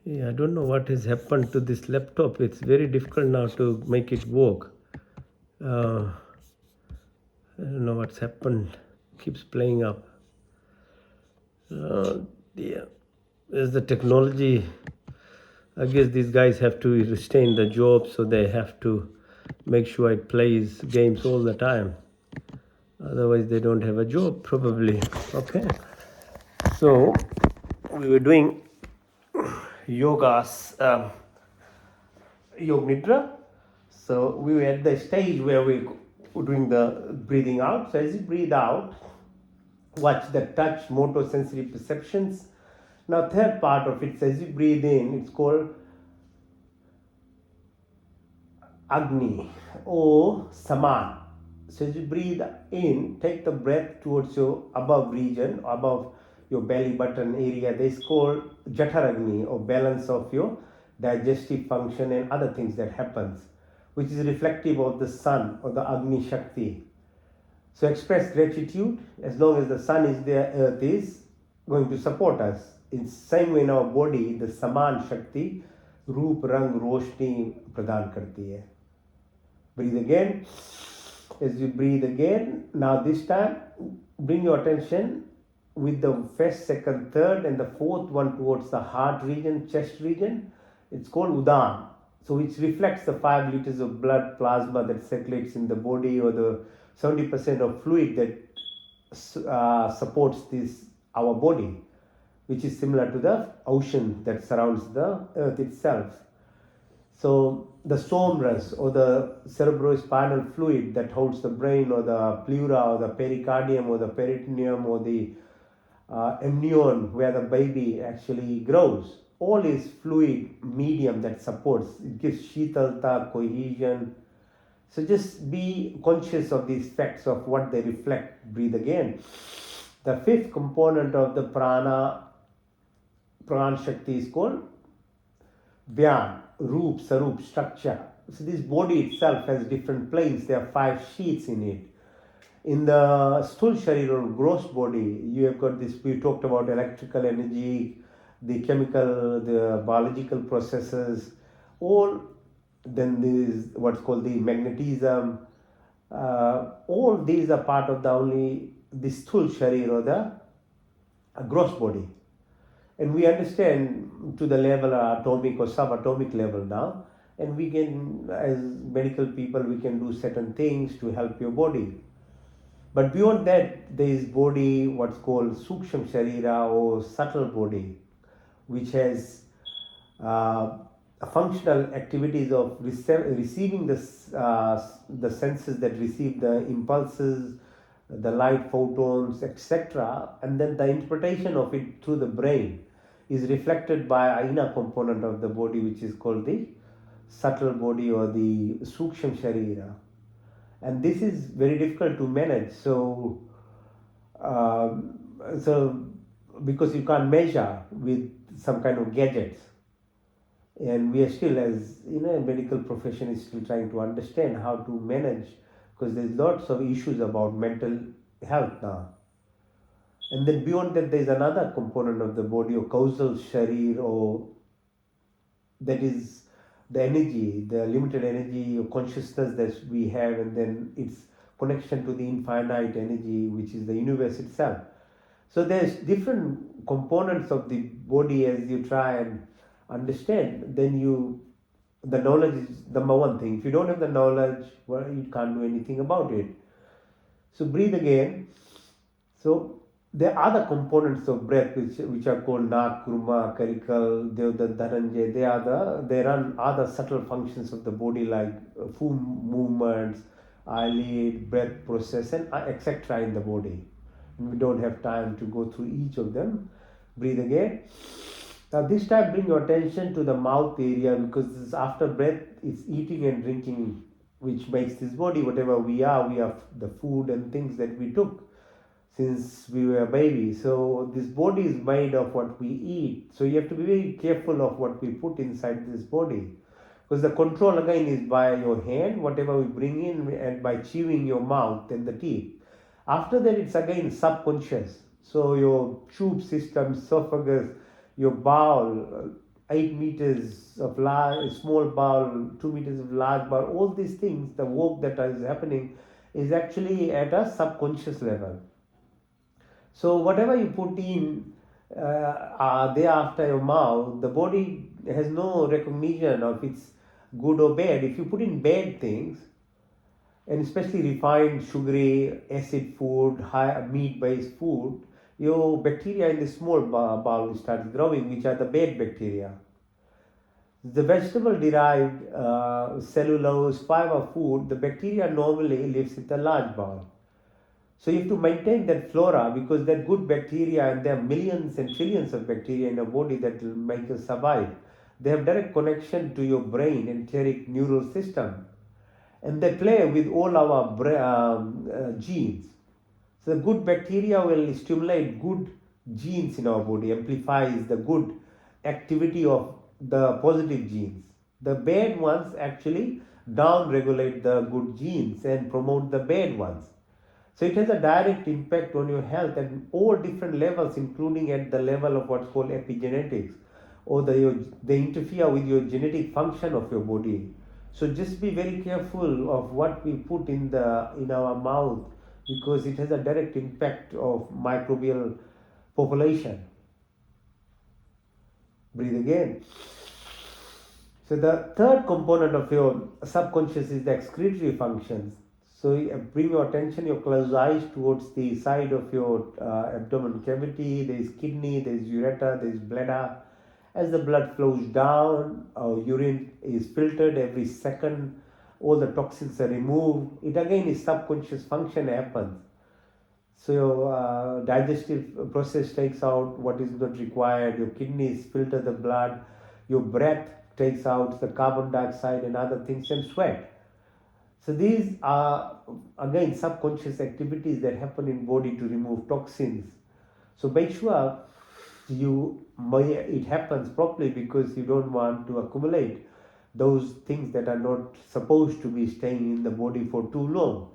Yeah, I don't know what has happened to this laptop. It's very difficult now to make it work. I don't know what's happened. Keeps playing up. Yeah, as the technology, I guess these guys have to retain the job, so they have to make sure it plays games all the time. Otherwise, they don't have a job, probably. Okay. So, we were doing yogas, Yog Nidra. So, we were at the stage where we were doing the breathing out. So, as you breathe out, watch the touch, motor, sensory perceptions. Now, third part of it, as you breathe in, it's called Agni or Saman. So as you breathe in, take the breath towards your above region, above your belly button area. This is called Jataragni, or balance of your digestive function and other things that happens, which is reflective of the sun or the Agni Shakti. So express gratitude. As long as the sun is there, earth is going to support us. In same way in our body, the Saman Shakti, Roop, Rang, Roshni Pradhan karti hai. Breathe again. As you breathe again, now this time bring your attention with the first, second, third, and the fourth one towards the heart region, chest region. It's called Udan. So which reflects the 5 liters of blood plasma that circulates in the body, or the 70% of fluid that supports our body, which is similar to the ocean that surrounds the earth itself. So the somras, or the cerebrospinal fluid that holds the brain, or the pleura, or the pericardium, or the peritoneum, or the amnion where the baby actually grows, all is fluid medium that supports. It gives shitalta, cohesion. So just be conscious of these facts of what they reflect. Breathe again. The fifth component of the pran Shakti is called dhyan, roop, sarup, structure. So this body itself has different planes. There are 5 sheets in it. In the sthul sharir, or gross body, you have got this. We talked about electrical energy, the chemical, the biological processes, all. Then there is what's called the magnetism. All these are part of the sthul sharir, or the gross body. And we understand to the level atomic or subatomic level now, and we can, as medical people, we can do certain things to help your body. But beyond that, there is body, what's called suksham sharira, or subtle body, which has functional activities of receiving the senses that receive the impulses, the light photons, etc. And then the interpretation of it through the brain is reflected by an inner component of the body, which is called the subtle body or the suksham sharira, and this is very difficult to manage. Um, so because you can't measure with some kind of gadgets, and we are still, as a medical profession is still trying to understand how to manage, because there's lots of issues about mental health now. And then beyond that, there's another component of the body, or causal sharir, or that is the energy, the limited energy or consciousness that we have, and then its connection to the infinite energy, which is the universe itself. So there's different components of the body as you try and understand. Then the knowledge is number one thing. If you don't have the knowledge, well, you can't do anything about it. So breathe again. So there are other components of breath which are called Nak, Kurma, Karikal, Devdat, Dhananjay. They run other subtle functions of the body like food movements, eyelid, breath process, and etc. in the body. And we don't have time to go through each of them. Breathe again. Now this time bring your attention to the mouth area, because this is after breath, it's eating and drinking which makes this body whatever we are. We are the food and things that we took since we were babies. So this body is made of what we eat. So you have to be very careful of what we put inside this body. Because the control again is by your hand, whatever we bring in, and by chewing your mouth and the teeth. After that, it's again subconscious. So your tube system, esophagus, your bowel, 8 meters of large, small bowel, 2 meters of large bowel, all these things, the work that is happening is actually at a subconscious level. So whatever you put in there after your mouth, the body has no recognition of it's good or bad. If you put in bad things, and especially refined, sugary, acid food, high meat-based food, your bacteria in the small bowel starts growing, which are the bad bacteria. The vegetable-derived cellulose fiber food, the bacteria normally lives in the large bowel. So you have to maintain that flora, because that good bacteria, and there are millions and trillions of bacteria in your body that will make you survive. They have direct connection to your brain, enteric neural system, and they play with all our genes. So the good bacteria will stimulate good genes in our body, amplifies the good activity of the positive genes. The bad ones actually down regulate the good genes and promote the bad ones. So it has a direct impact on your health at all different levels, including at the level of what's called epigenetics, or they interfere with your genetic function of your body. So just be very careful of what we put in our mouth, because it has a direct impact of microbial population. Breathe again. So the third component of your subconscious is the excretory functions. So bring your attention, your close eyes towards the side of your abdomen cavity. There is kidney, there is ureter, there is bladder. As the blood flows down, urine is filtered every second. All the toxins are removed. It again is subconscious function happens. So your digestive process takes out what is not required. Your kidneys filter the blood. Your breath takes out the carbon dioxide and other things, and sweat. So these are again subconscious activities that happen in body to remove toxins. So make sure it happens properly, because you don't want to accumulate those things that are not supposed to be staying in the body for too long.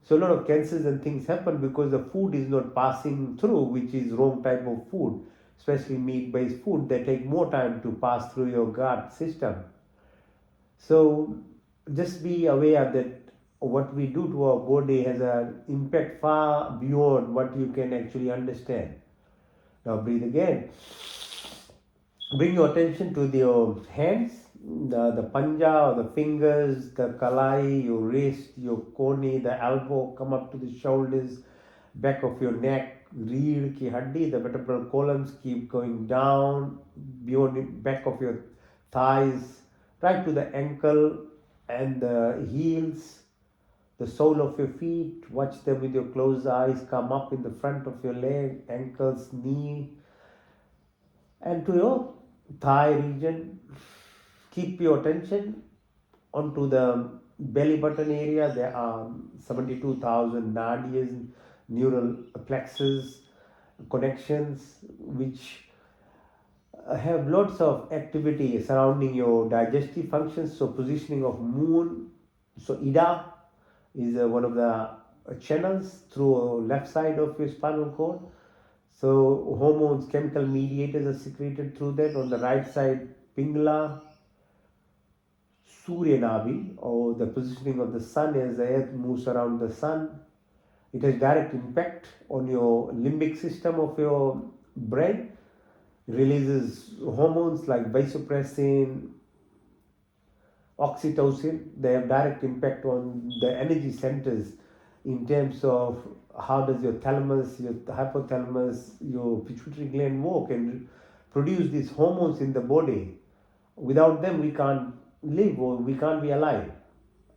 So a lot of cancers and things happen because the food is not passing through, which is wrong type of food, especially meat-based food. They take more time to pass through your gut system. So just be aware that what we do to our body has an impact far beyond what you can actually understand. Now breathe again. Bring your attention to your hands, the panja or the fingers, the kalai, your wrist, your koni, the elbow, come up to the shoulders, back of your neck, rear ki haddi, the vertebral columns keep going down, beyond the back of your thighs, right to the ankle and the heels, the sole of your feet. Watch them with your closed eyes, come up in the front of your leg, ankles, knee, and to your thigh region. Keep your attention onto the belly button area. There are 72,000 nadis, neural plexus connections, which have lots of activity surrounding your digestive functions. So positioning of moon, so Ida is one of the channels through left side of your spinal cord. So hormones, chemical mediators are secreted through that. On the right side, Pingala, Surya Navi, or the positioning of the sun as the earth moves around the sun. It has direct impact on your limbic system of your brain. Releases hormones like vasopressin, oxytocin. They have direct impact on the energy centers in terms of how does your thalamus, your hypothalamus, your pituitary gland work and produce these hormones in the body. Without them, we can't live or we can't be alive.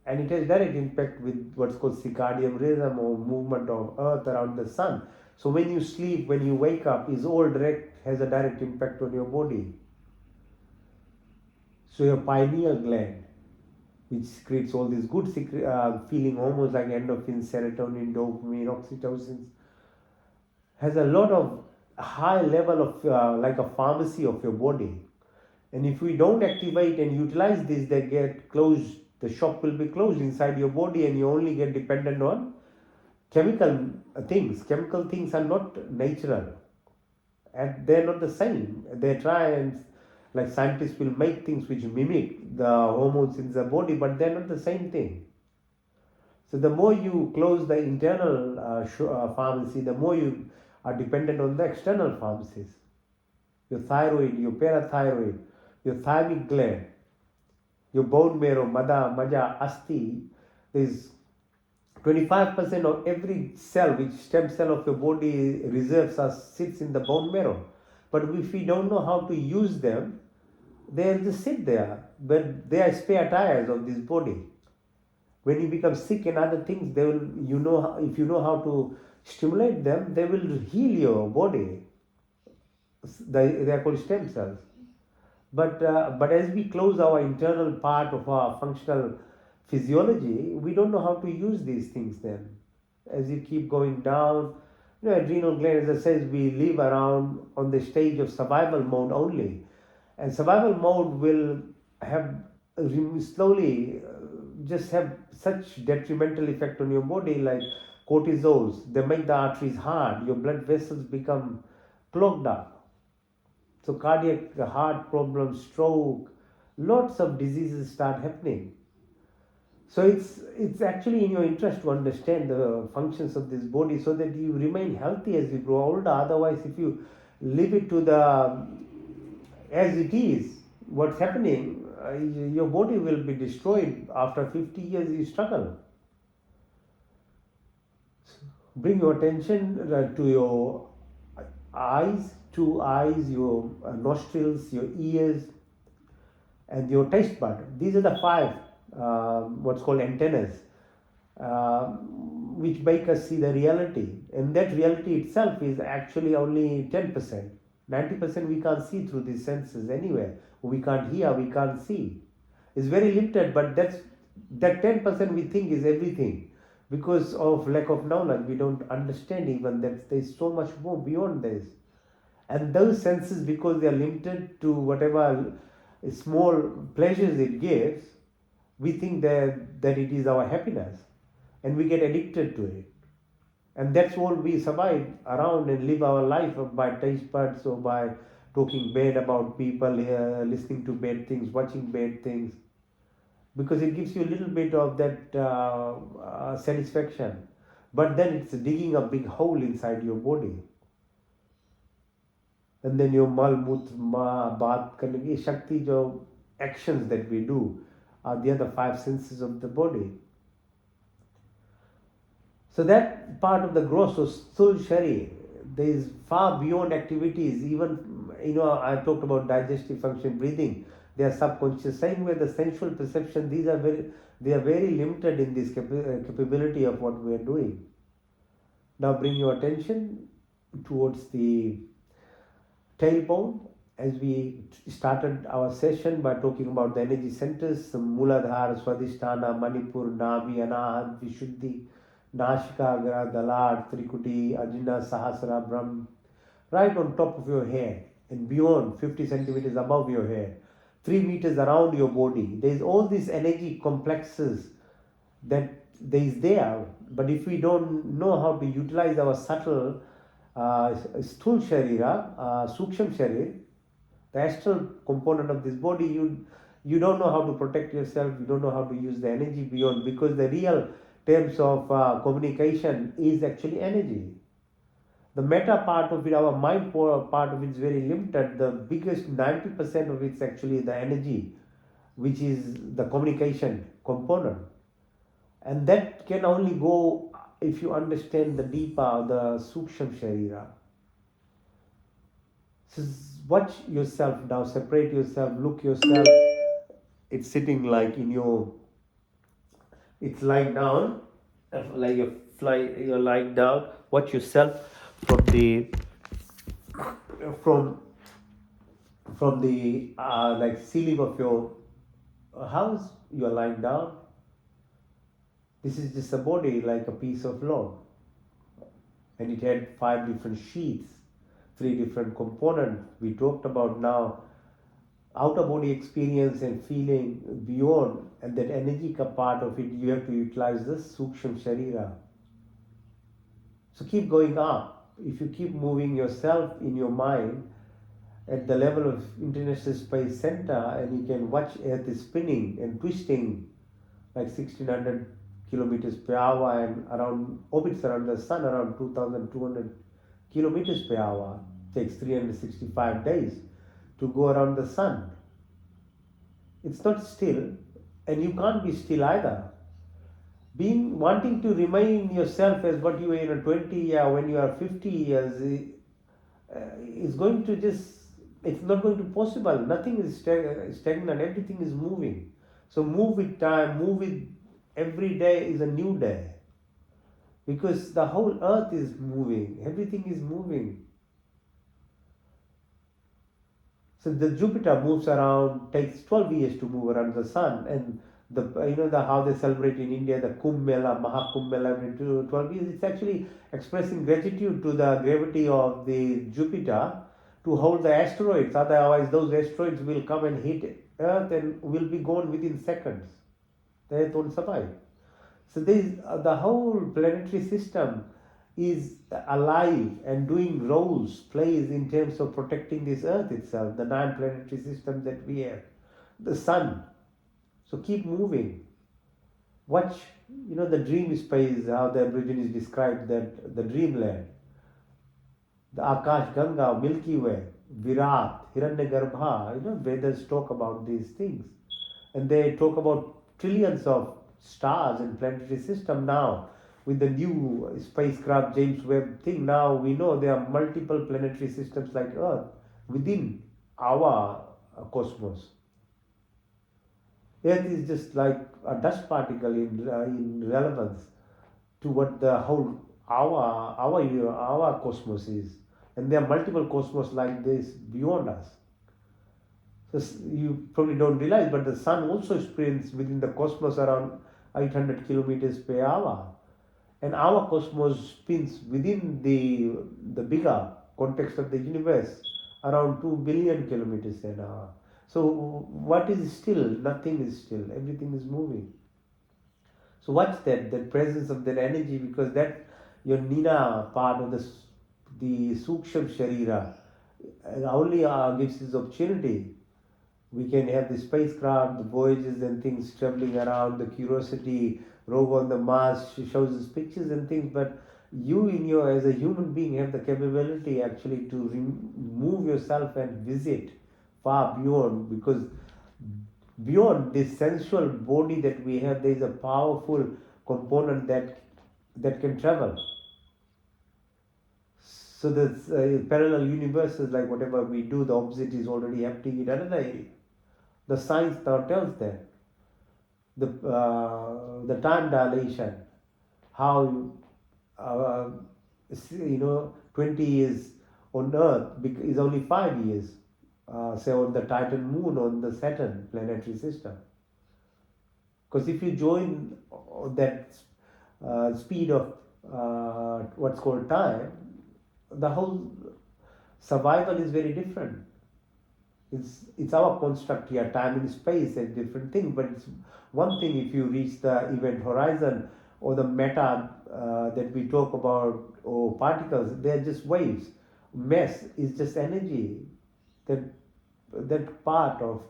And it has direct impact with what's called circadian rhythm or movement of earth around the sun. So when you sleep, when you wake up, is all direct, has a direct impact on your body. So your pineal gland, which creates all these good feeling hormones like endorphins, serotonin, dopamine, oxytocin, has a lot of high level of like a pharmacy of your body. And if we don't activate and utilize this, they get closed. The shop will be closed inside your body, and you only get dependent on chemical things. Chemical things are not natural, and they're not the same. They try and like scientists will make things which mimic the hormones in the body, but they're not the same thing. So the more you close the internal pharmacy, the more you are dependent on the external pharmacies. Your thyroid, your parathyroid, your thymic gland, your bone marrow, mada, maja, asti. There's 25% of every cell, which stem cell of your body reserves sits in the bone marrow. But if we don't know how to use them, they'll just sit there. But they are spare tires of this body. When you become sick and other things, they will, if you know how to stimulate them, they will heal your body. They are called stem cells. But as we close our internal part of our functional physiology, we don't know how to use these things then. As you keep going down, adrenal gland, as I said, we live around on the stage of survival mode only. And survival mode will have slowly just have such detrimental effect on your body, like cortisols. They make the arteries hard, your blood vessels become clogged up. So cardiac, heart problems, stroke, lots of diseases start happening. So it's actually in your interest to understand the functions of this body so that you remain healthy as you grow older. Otherwise, if you leave it to the as it is, what's happening, your body will be destroyed. After 50 years, you struggle. Bring your attention to your eyes, two eyes, your nostrils, your ears, and your taste bud. These are the five what's called antennas, which make us see the reality. And that reality itself is actually only 10%. 90% we can't see through these senses anywhere. We can't hear, we can't see. It's very limited, but that 10% we think is everything. Because of lack of knowledge, we don't understand even that there's so much more beyond this. And those senses, because they are limited to whatever small pleasures it gives, we think that it is our happiness, and we get addicted to it. And that's all we survive around and live our life by taste buds or by talking bad about people, listening to bad things, watching bad things, because it gives you a little bit of that satisfaction. But then it's digging a big hole inside your body. And then your mal, mut, ma, baat, karne shakti, jo actions that we do are the other five senses of the body. So that part of the gross or sthul shari, there is far beyond activities. Even, I talked about digestive function, breathing. They are subconscious. Same way the sensual perception, they are very limited in this capability of what we are doing. Now bring your attention towards the tailbone. as we started our session by talking about the energy centers, Muladhara, Swadhisthana, Manipur, Nami, Anahat, Vishuddhi, Nashikagra, Dalat, Trikuti, Ajna, Sahasra, Brahm, right on top of your head and beyond 50 centimeters above your head, 3 meters around your body. There is all these energy complexes that there is there. But if we don't know how to utilize our subtle sthul sharira, suksham sharir, the astral component of this body, you don't know how to protect yourself, you don't know how to use the energy beyond, because the real terms of communication is actually energy. The meta part of it, our mind part of it is very limited. The biggest 90% of it is actually the energy, which is the communication component. And that can only go if you understand the deeper, the suksham sharira. So watch yourself now, separate yourself, look yourself. It's sitting like in your, it's lying down, like you're lying down. Watch yourself from the from from the like ceiling of your house. You are lying down. This is just a body like a piece of log, and it had 5 different sheets, 3 different components. We talked about now outer body experience and feeling beyond, and that energy part of it. You have to utilize the suksham sharira. So keep going up. If you keep moving yourself in your mind at the level of International Space Center, and you can watch Earth is spinning and twisting like 1600 kilometers per hour, and around orbits around the sun around 2200 kilometers per hour. Takes 365 days to go around the sun. It's not still, and you can't be still either. Being wanting to remain yourself as what you were in a 20 year, when you are 50 years, is going to just, it's not going to possible. Nothing is stagnant, everything is moving. So move with time, move with every day is a new day, because the whole earth is moving, everything is moving. So the Jupiter moves around, takes 12 years to move around the sun, and the how they celebrate in India the Kumbh Mela, Mahakumbh Mela every 12 years. It's actually expressing gratitude to the gravity of the Jupiter to hold the asteroids. Otherwise, those asteroids will come and hit Earth and will be gone within seconds. The Earth won't survive. So the whole planetary system is alive and doing roles, plays in terms of protecting this Earth itself, the 9 planetary systems that we have, the sun. So keep moving. Watch, the dream space, how the Aborigines described that, the dreamland, the Akash Ganga, Milky Way, Virat, Hiranyagarbha. Vedas talk about these things, and they talk about trillions of stars in planetary system now. With the new spacecraft James Webb thing, now we know there are multiple planetary systems like Earth within our cosmos. Earth is just like a dust particle in relevance to what the whole our cosmos is, and there are multiple cosmos like this beyond us. So you probably don't realize, but the sun also spins within the cosmos around 800 kilometers per hour, and our cosmos spins within the bigger context of the universe around 2 billion kilometers an hour. So what is still? Nothing is still, everything is moving. So watch that presence of that energy, because that your nina part of the suksham sharira only gives this opportunity. We can have the spacecraft, the voyages and things traveling around, the Curiosity rover on the Mars shows us pictures and things, but you as a human being have the capability actually to remove yourself and visit far beyond, because beyond this sensual body that we have, there is a powerful component that can travel. So the parallel universes, like whatever we do, the opposite is already happening in another area. The science now tells that the time dilation, how 20 years on Earth is only 5 years say on the Titan moon, on the Saturn planetary system. Because if you join that speed of what's called time, the whole survival is very different. It's our construct here. Time and space is different thing, but it's one thing if you reach the event horizon or the matter that we talk about, or particles, they're just waves. Mass is just energy. That that part of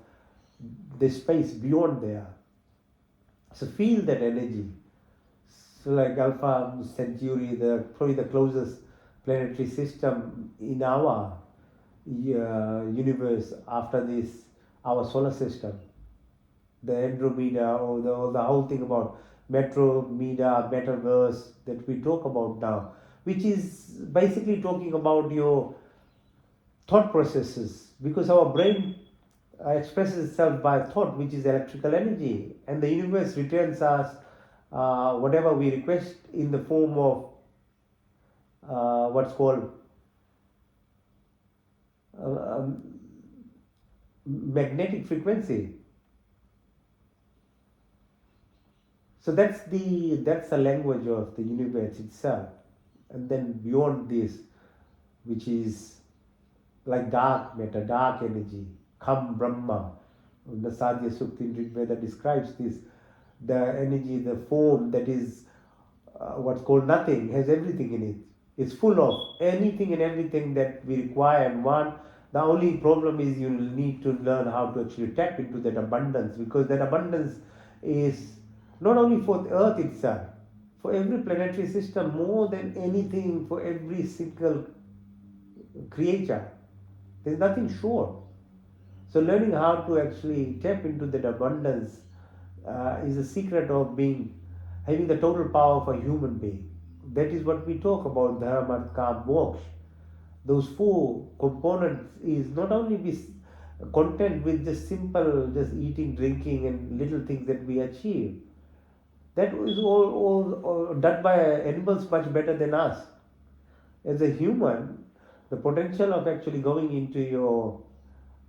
the space beyond there. So feel that energy. So like Alpha Centauri, the probably the closest planetary system in our universe after this, our solar system, the Andromeda, or the whole thing about Metromeda, Metaverse that we talk about now, which is basically talking about your thought processes, because our brain expresses itself by thought, which is electrical energy, and the universe returns us whatever we request in the form of what's called um, magnetic frequency. So that's the language of the universe itself. And then beyond this, which is like dark matter, dark energy, Kham Brahma. The Sadhya Sukti in Rig Veda describes this. The energy, the form that is what's called nothing, has everything in it. It's full of anything and everything that we require and want. The only problem is you need to learn how to actually tap into that abundance, because that abundance is not only for the earth itself, for every planetary system, more than anything, for every single creature. There's nothing short. So learning how to actually tap into that abundance is a secret of having the total power of a human being. That is what we talk about, dharma, arth, kam, moksha. Those four components is not only be content with just simple, just eating, drinking, and little things that we achieve. That is all done by animals much better than us. As a human, the potential of actually going into your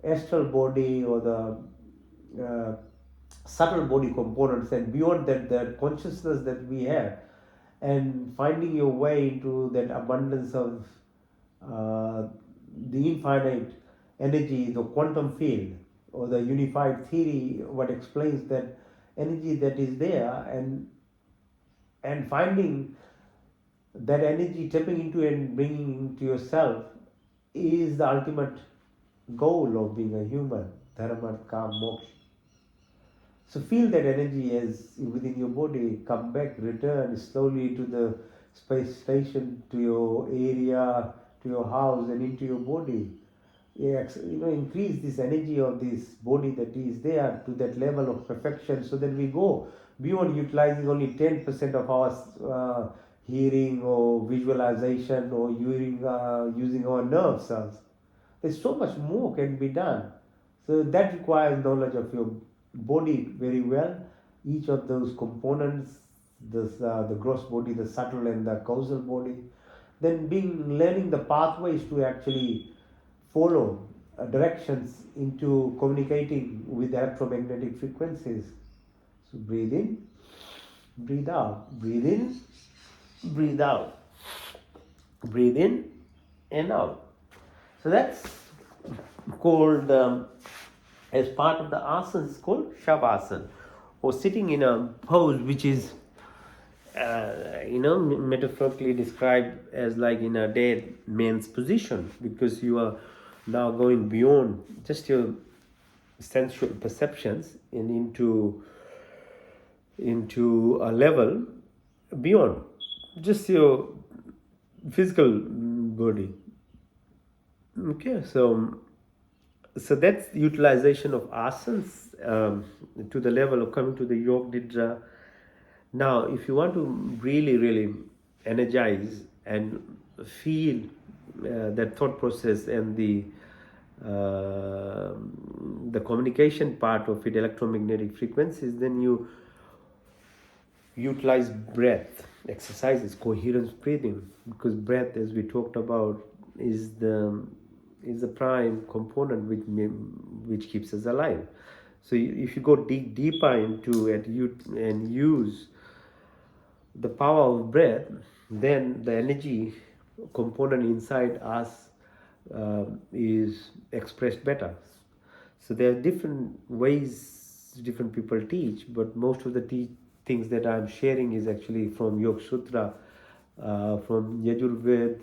astral body or the subtle body components, and beyond that, the consciousness that we have, and finding your way into that abundance of uh, the infinite energy, the quantum field, or the unified theory, what explains that energy that is there, and finding that energy, tapping into and bringing into yourself, is the ultimate goal of being a human. Dharma, Kam, Moksha. So feel that energy as within your body, come back, return slowly to the space station, to your area, to your house, and into your body. Increase this energy of this body that is there to that level of perfection, so that we go beyond utilizing only 10% of our hearing or visualization, or using our nerve cells. There's so much more can be done. So that requires knowledge of your body very well, each of those components, the gross body, the subtle, and the causal body. Then learning the pathways to actually follow directions into communicating with electromagnetic frequencies. So breathe in, breathe out, breathe in, breathe out, breathe in and out. So that's called, as part of the asana, is called shavasana, or sitting in a pose which is metaphorically described as like in a dead man's position, because you are now going beyond just your sensual perceptions and into a level beyond just your physical body. Okay, so that's utilization of asans to the level of coming to the yoga nidra. Now, if you want to really, really energize and feel that thought process and the communication part of it, electromagnetic frequencies, then you utilize breath exercises, coherence breathing, because breath, as we talked about, is the is a prime component which keeps us alive. So if you go deeper into it and use the power of breath, then the energy component inside us is expressed better. So there are different ways different people teach, but most of the things that I'm sharing is actually from Yoga Sutra, from Yajurved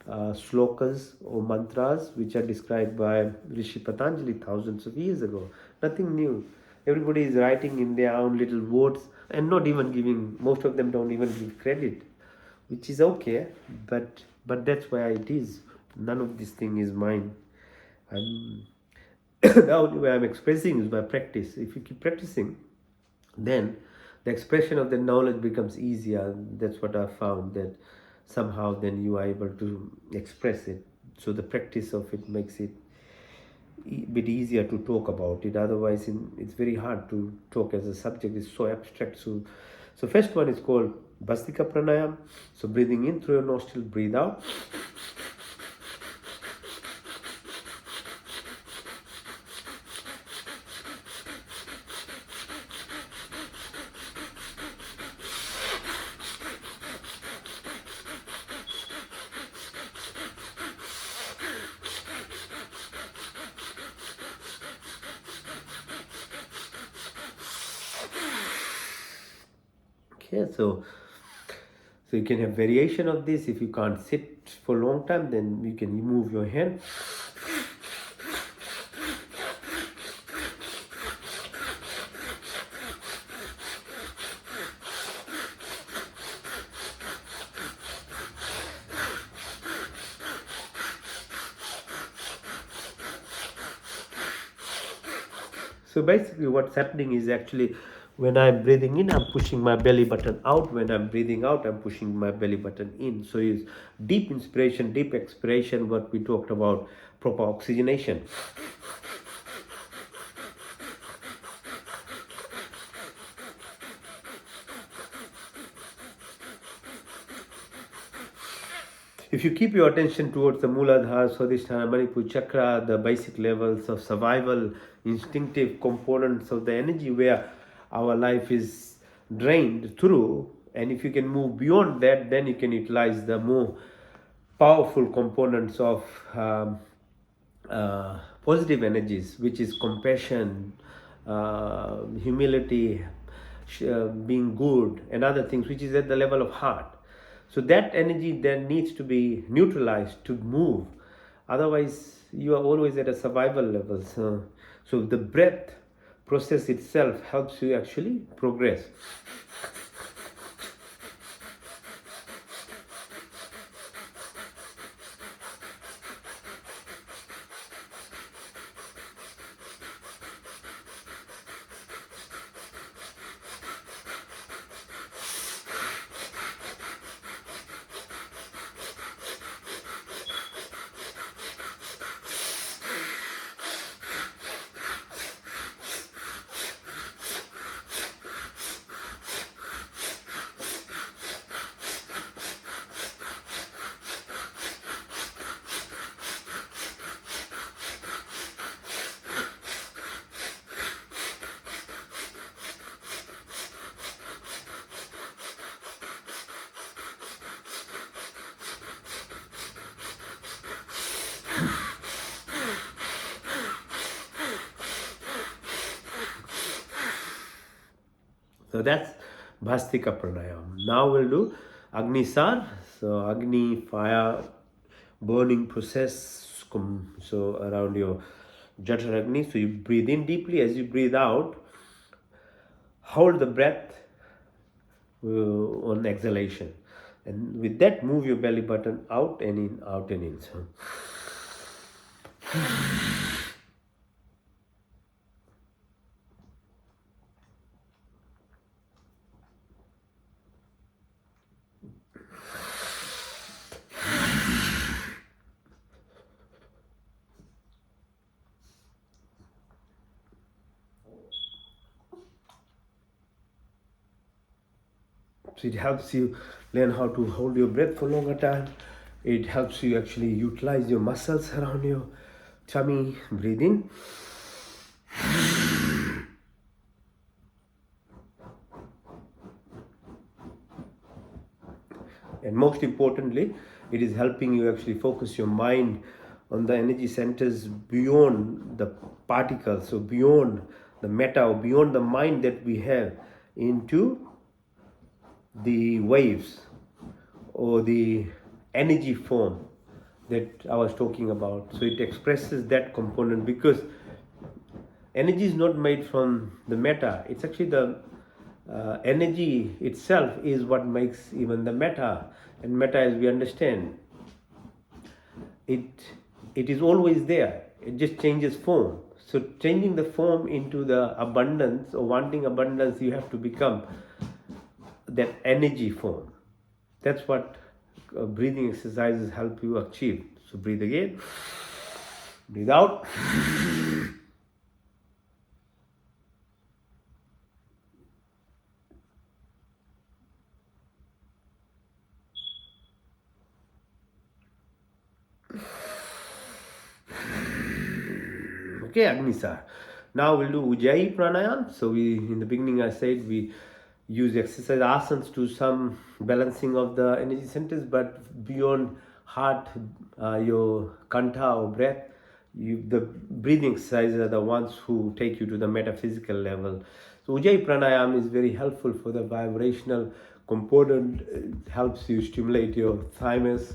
slokas or mantras, which are described by Rishi Patanjali thousands of years ago. Nothing new. Everybody is writing in their own little words and not even giving, most of them don't even give credit, which is okay, but that's why it is. None of this thing is mine. I'm the only way I'm expressing is by practice. If you keep practicing, then the expression of the knowledge becomes easier. That's what I found, that somehow then you are able to express it. So the practice of it makes it a bit easier to talk about it. Otherwise it's very hard to talk, as a subject is so abstract. So first one is called Bhastika Pranayam. So breathing in through your nostril, breathe out. Okay, so you can have variation of this. If you can't sit for a long time, then you can move your hand. So basically what's happening is, actually, when I'm breathing in, I'm pushing my belly button out. When I'm breathing out, I'm pushing my belly button in. So it's deep inspiration, deep expiration, what we talked about, proper oxygenation. If you keep your attention towards the Muladhara, Swadhisthana, Manipur chakra, the basic levels of survival, instinctive components of the energy where our life is drained through, and if you can move beyond that, then you can utilize the more powerful components of positive energies, which is compassion, humility, being good, and other things, which is at the level of heart. So that energy then needs to be neutralized to move. Otherwise, you are always at a survival level. So the breath process itself helps you actually progress. So that's Bhastika Pranayam. Now we'll do Agni Sar. So Agni, fire, burning process. So around your Jatar Agni. So you breathe in deeply. As you breathe out, hold the breath on exhalation. And with that, move your belly button out and in, out and in. So it helps you learn how to hold your breath for longer time, It helps you actually utilize your muscles around your tummy. Breathe in. And most importantly, it is helping you actually focus your mind on the energy centers beyond the particles, so beyond the matter or beyond the mind that we have, into the waves or the energy form that I was talking about. So it expresses that component, because energy is not made from the matter. It's actually the energy itself is what makes even the matter. And matter, as we understand, it is always there. It just changes form. So changing the form into the abundance or wanting abundance, you have to become that energy form. That's what breathing exercises help you achieve. So breathe again, breathe out. Okay, Agnisa. Now we'll do Ujjayi pranayam. So in the beginning I said we use exercise asans to some balancing of the energy centers, but beyond heart, your kantha or breath, the breathing exercises are the ones who take you to the metaphysical level. So Ujjayi pranayam is very helpful for the vibrational component. It helps you stimulate your thymus,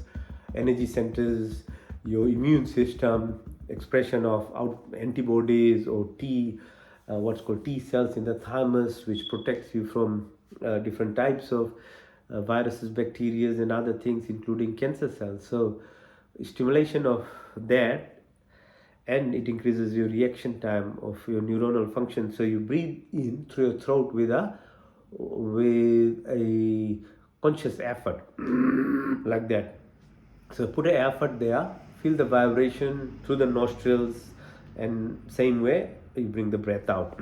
energy centers, your immune system, expression of antibodies or what's called T cells in the thymus, which protects you from different types of viruses, bacteria, and other things, including cancer cells. So stimulation of that, and it increases your reaction time of your neuronal function. So you breathe in through your throat with a conscious effort, like that. So put an effort there, feel the vibration through the nostrils, and same way you bring the breath out.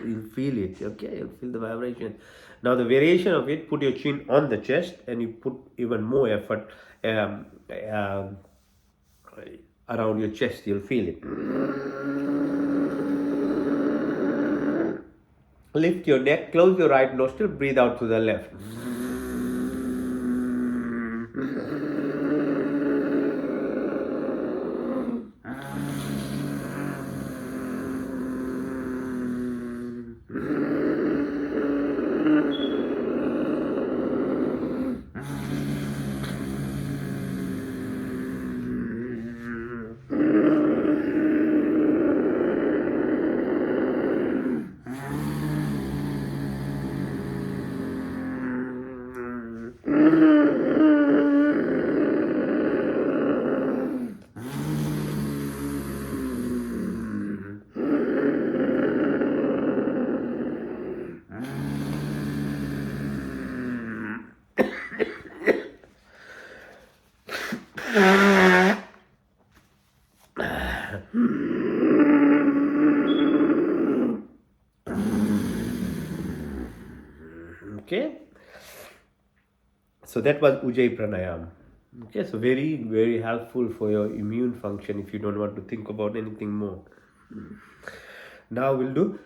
You'll feel it, okay? You'll feel the vibration. Now the variation of it, put your chin on the chest and you put even more effort around your chest. You'll feel it. Lift your neck, close your right nostril, breathe out to the left. Okay, so that was Ujjayi pranayam. Okay, so very, very helpful for your immune function if you don't want to think about anything more. Now we'll do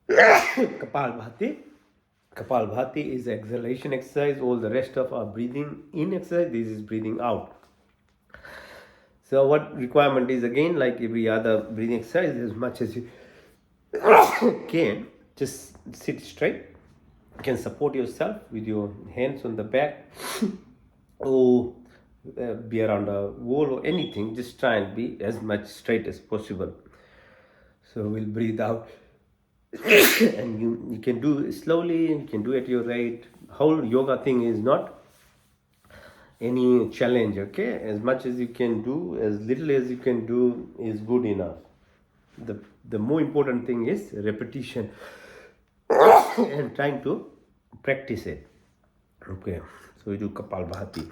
Kapalbhati. Kapalbhati is exhalation exercise. All the rest of our breathing in exercise, this is breathing out. So what requirement is, again, like every other breathing exercise, as much as you can, just sit straight. You can support yourself with your hands on the back or be around a wall or anything. Just try and be as much straight as possible. So we'll breathe out. And you can do it slowly, you can do it at your rate. Whole yoga thing is not any challenge, okay? As much as you can do, as little as you can do is good enough. The more important thing is repetition and trying to practice it. Okay, so we do Kapalbhati.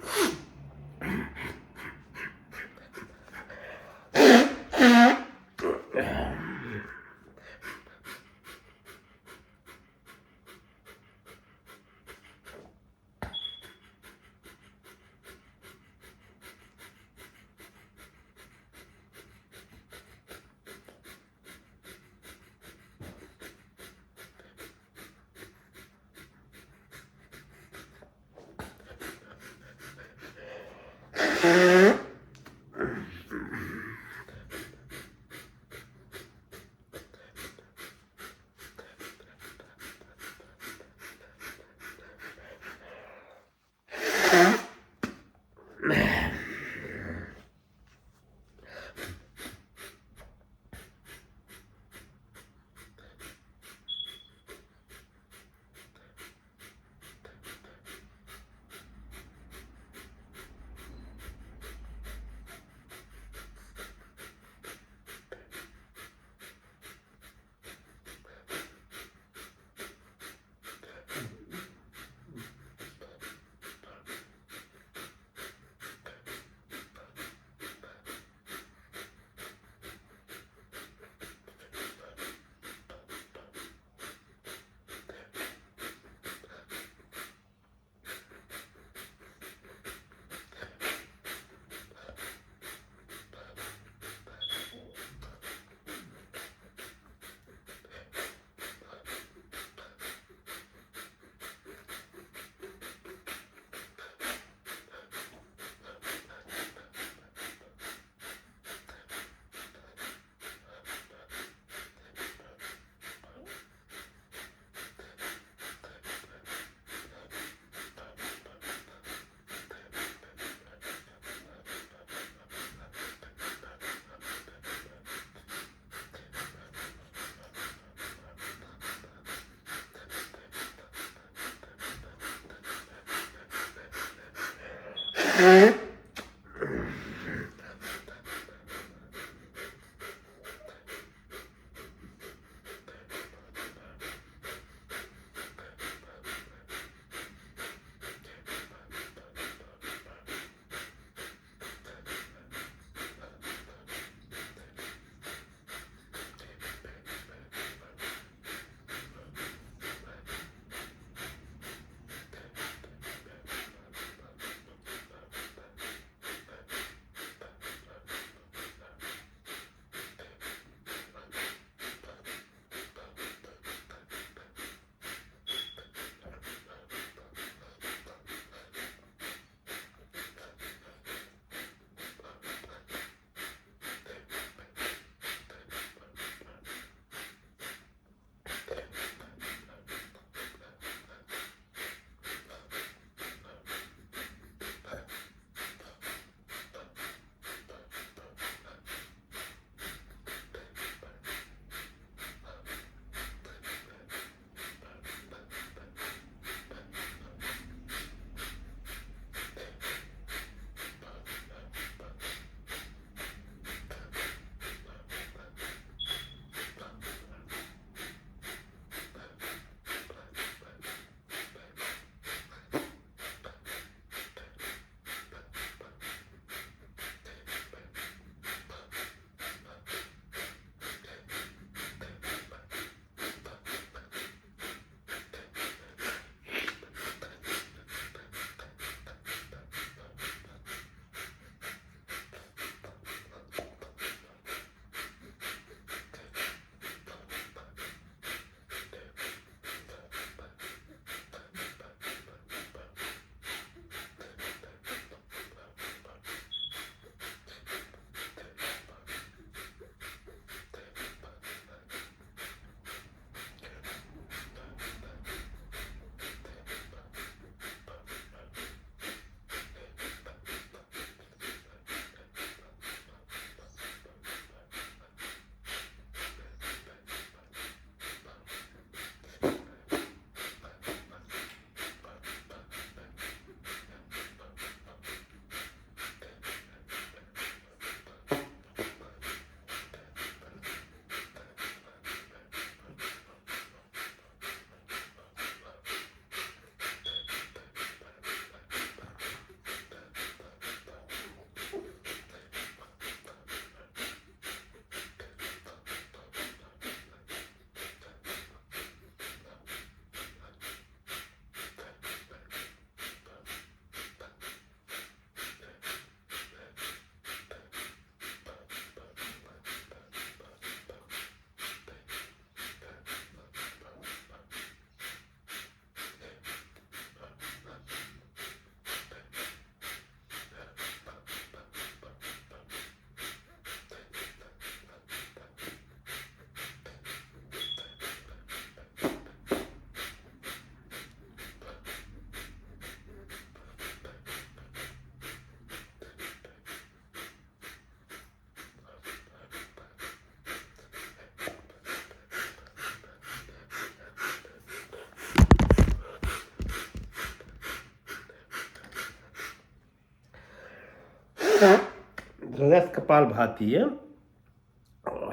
that's Kapalbhati, yeah?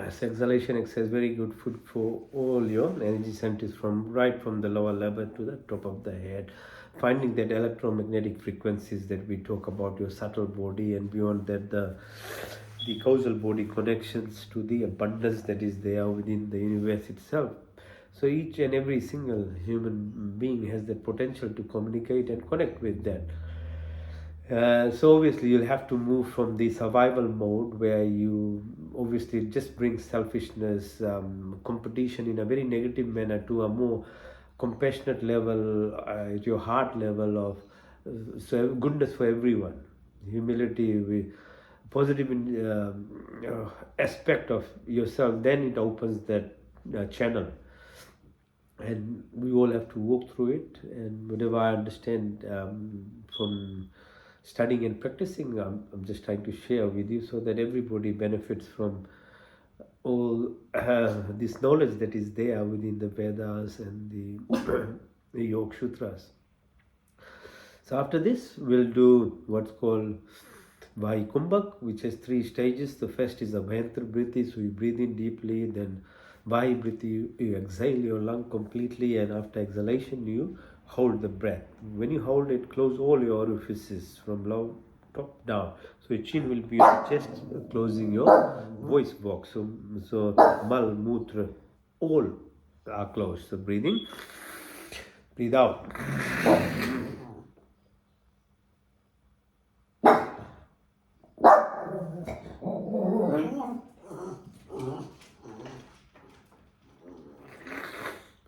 This exhalation exercise, very good food for all your energy centers right from the lower level to the top of the head. Finding that electromagnetic frequencies that we talk about, your subtle body, and beyond that the causal body connections to the abundance that is there within the universe itself. So each and every single human being has the potential to communicate and connect with that. So obviously you'll have to move from the survival mode where you obviously just bring selfishness, competition in a very negative manner, to a more compassionate level, your heart level of goodness for everyone, humility, with positive aspect of yourself. Then it opens that channel, and we all have to walk through it. And whatever I understand from studying and practicing, I'm just trying to share with you so that everybody benefits from all this knowledge that is there within the Vedas and the Yoga Sutras. So after this, we'll do what's called Vaikumbhak, which has 3 stages. The first is Abhyantar Briti, so you breathe in deeply, then Vayu Briti, you exhale your lung completely, and after exhalation, you hold the breath. When you hold it, close all your orifices from low top down. So your chin will be on the chest, closing your voice box. So Mal, Mutra, all are closed. So breathing, breathe out.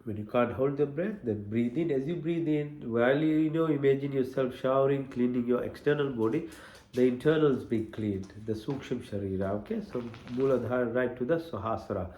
When you can't hold the breath, then breathe in. As you breathe in, while you imagine yourself showering, cleaning your external body, the internals being cleaned, the Suksham Sharira. Okay, so Muladhara right to the Sahasrara.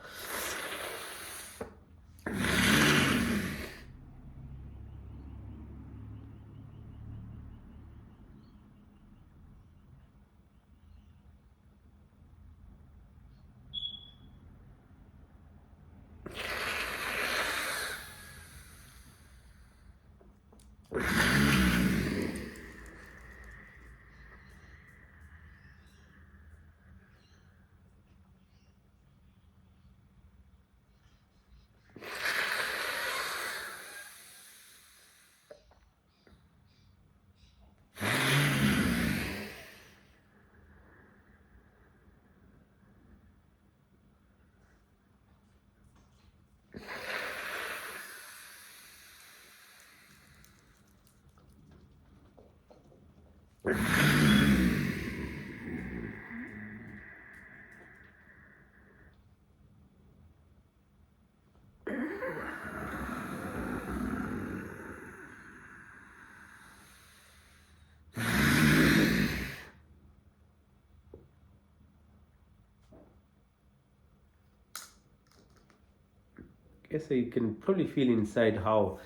Okay, so you can probably feel inside how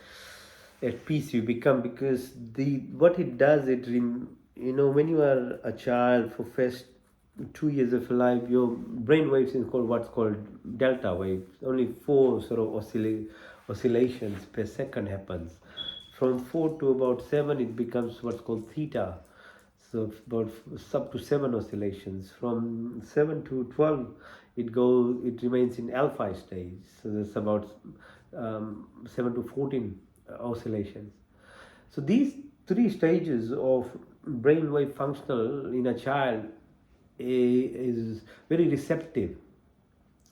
at peace you become, because what it does, when you are a child for first 2 years of your life, your brain waves is called what's called delta wave. Only 4 sort of oscillations per second happens. From 4 to about 7, it becomes what's called theta. So about sub to 7 oscillations. From 7 to 12, it remains in alpha stage. So that's about 7 to 14 oscillations. So these 3 stages of brainwave functional in a child is very receptive,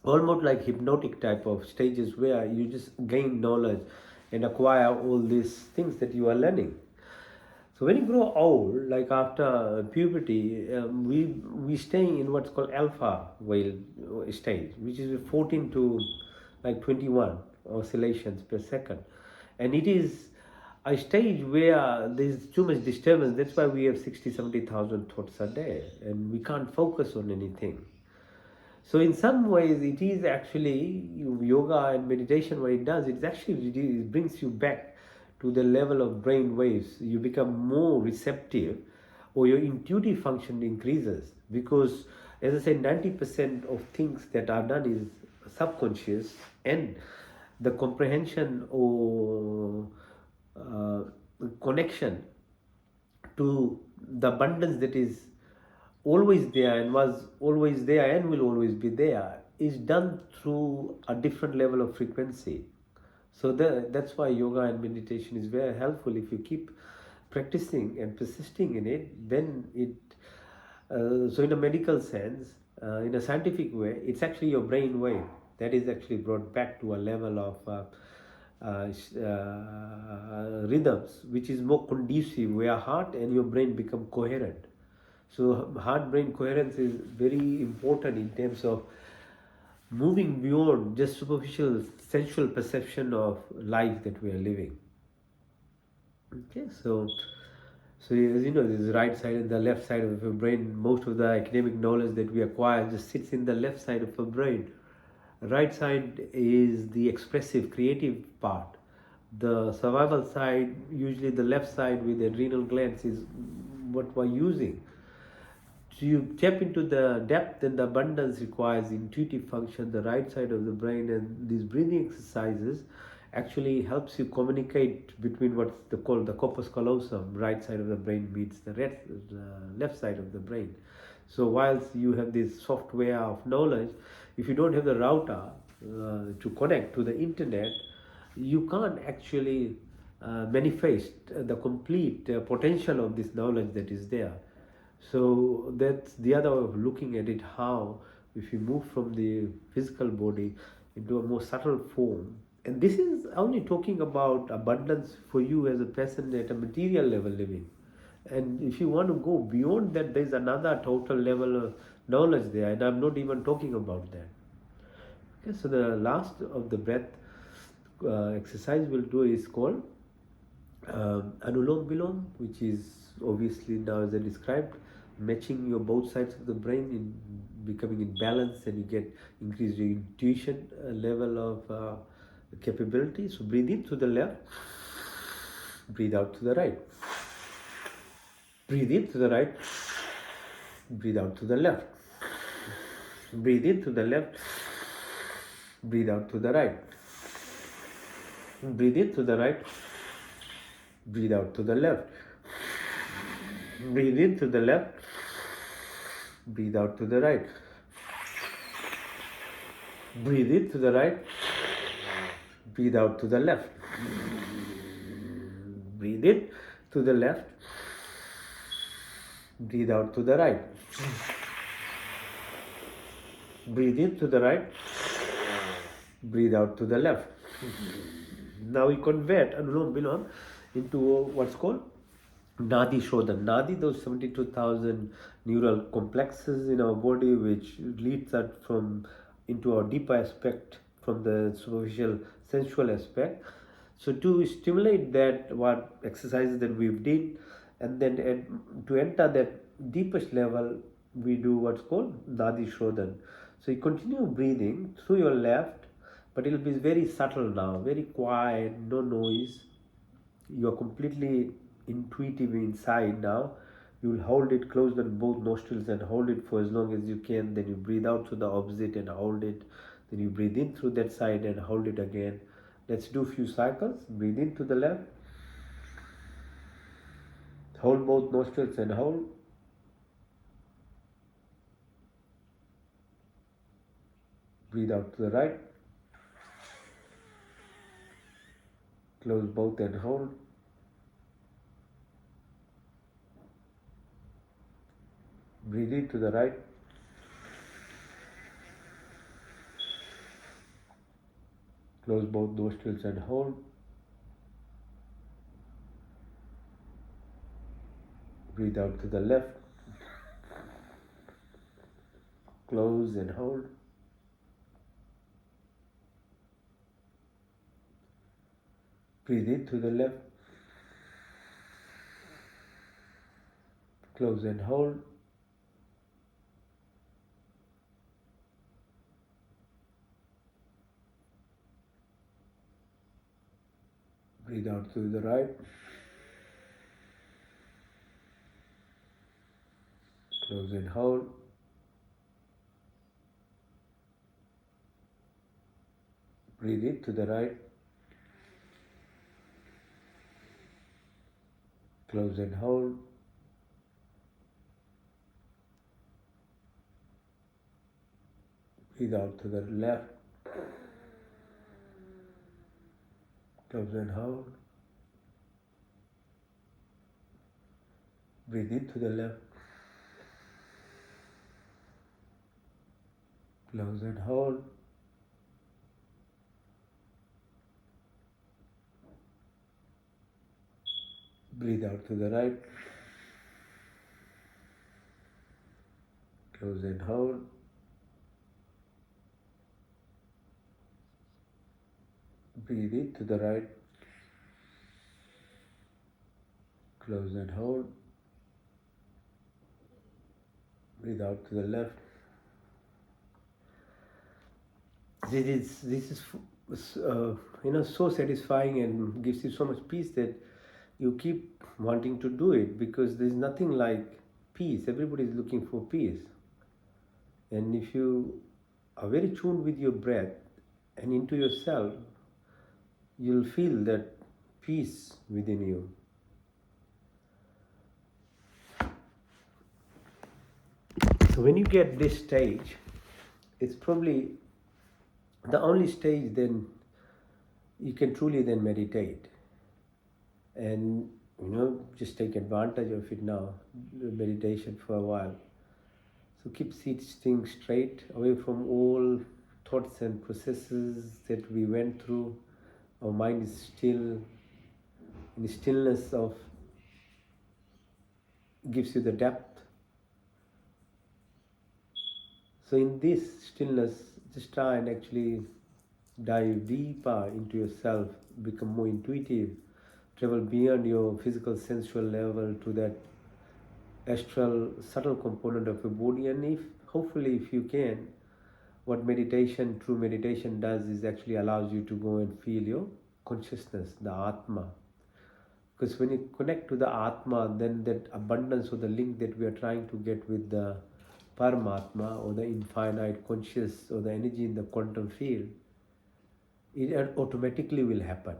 almost like hypnotic type of stages where you just gain knowledge and acquire all these things that you are learning. So when you grow old, like after puberty, we stay in what's called alpha wave stage, which is 14 to like 21 oscillations per second, and it is a stage where there's too much disturbance. That's why we have 60,000-70,000 thoughts a day, and we can't focus on anything. So in some ways, it is actually yoga and meditation. What it does, it brings you back to the level of brain waves. You become more receptive, or your intuitive function increases, because, as I said, 90% of things that are done is subconscious, and the comprehension or connection to the abundance that is always there and was always there and will always be there is done through a different level of frequency. So that's why yoga and meditation is very helpful. If you keep practicing and persisting in it, then it so in a medical sense, in a scientific way, it's actually your brain wave that is actually brought back to a level of rhythms which is more conducive, where heart and your brain become coherent. So heart brain coherence is very important in terms of moving beyond just superficial sensual perception of life that we are living. Okay, so as you know, this right side and the left side of your brain, most of the academic knowledge that we acquire just sits in the left side of our brain. Right side is the expressive, creative part. The survival side, usually the left side with the adrenal glands, is what we're using. So you tap into the depth and the abundance requires intuitive function, the right side of the brain, and these breathing exercises actually helps you communicate between what's called the corpus callosum, right side of the brain meets the left side of the brain. So whilst you have this software of knowledge, if you don't have the router to connect to the internet, you can't actually manifest the complete potential of this knowledge that is there. So that's the other way of looking at it, how if you move from the physical body into a more subtle form, and this is only talking about abundance for you as a person at a material level living. And if you want to go beyond that, there's another total level of knowledge there, and I'm not even talking about that. Okay, so the last of the breath exercise we'll do is called Anulom Vilom, which is obviously now as I described, matching your both sides of the brain in becoming in balance, and you get increase your intuition level of capability. So breathe in to the left, breathe out to the right. Breathe in to the right, breathe out to the left. Breathe in to the left, breathe out to the right. Breathe in to the right, breathe out to the left. Breathe in to the left, breathe out to the right. Breathe in to the right, breathe out to the left. Breathe in to the left, breathe out to the right. Breathe in to the right, breathe out to the left. Now we convert Anulom Vilom into what's called Nadi Shodhan. Nadi, those 72,000 neural complexes in our body which leads us from into our deeper aspect from the superficial sensual aspect. So to stimulate that, what exercises that we've did, and then to enter that deepest level, we do what's called Nadi Shodhan. So you continue breathing through your left, but it'll be very subtle now, very quiet, no noise. You are completely intuitive inside now. You will hold it closed on both nostrils and hold it for as long as you can. Then you breathe out to the opposite and hold it. Then you breathe in through that side and hold it again. Let's do a few cycles. Breathe in to the left. Hold both nostrils and hold. Breathe out to the right. Close both and hold. Breathe in to the right. Close both nostrils and hold. Breathe out to the left. Close and hold. Breathe in to the left. Close and hold. Breathe out to the right. Close and hold. Breathe in to the right. Close and hold. Breathe out to the left. Close and hold. Breathe in to the left. Close and hold. Breathe out to the right. Close and hold. Breathe in to the right. Close and hold. Breathe out to the left. This is so satisfying and gives you so much peace that you keep wanting to do it, because there's nothing like peace. Everybody is looking for peace. And if you are very tuned with your breath and into yourself, you'll feel that peace within you. So when you get this stage, it's probably the only stage then you can truly then meditate. And just take advantage of it now, meditation for a while. So keep sitting straight, away from all thoughts and processes that we went through. Our mind is still. In the stillness of gives you the depth. So in this stillness, just try and actually dive deeper into yourself, become more intuitive, travel beyond your physical sensual level to that astral subtle component of your body. And hopefully if you can, what true meditation does is actually allows you to go and feel your consciousness, the Atma. Because when you connect to the Atma, then that abundance or the link that we are trying to get with the Paramatma or the infinite conscious or the energy in the quantum field, it automatically will happen.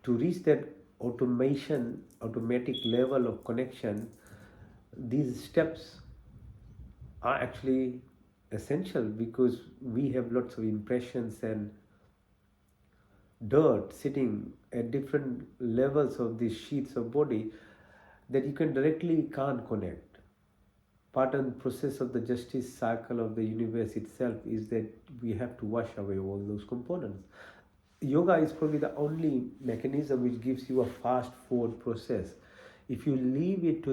To reach that automatic level of connection, these steps are actually essential, because we have lots of impressions and dirt sitting at different levels of these sheets of body that you can't connect. Part and process of the justice cycle of the universe itself is that we have to wash away all those components. Yoga is probably the only mechanism which gives you a fast forward process. If you leave it to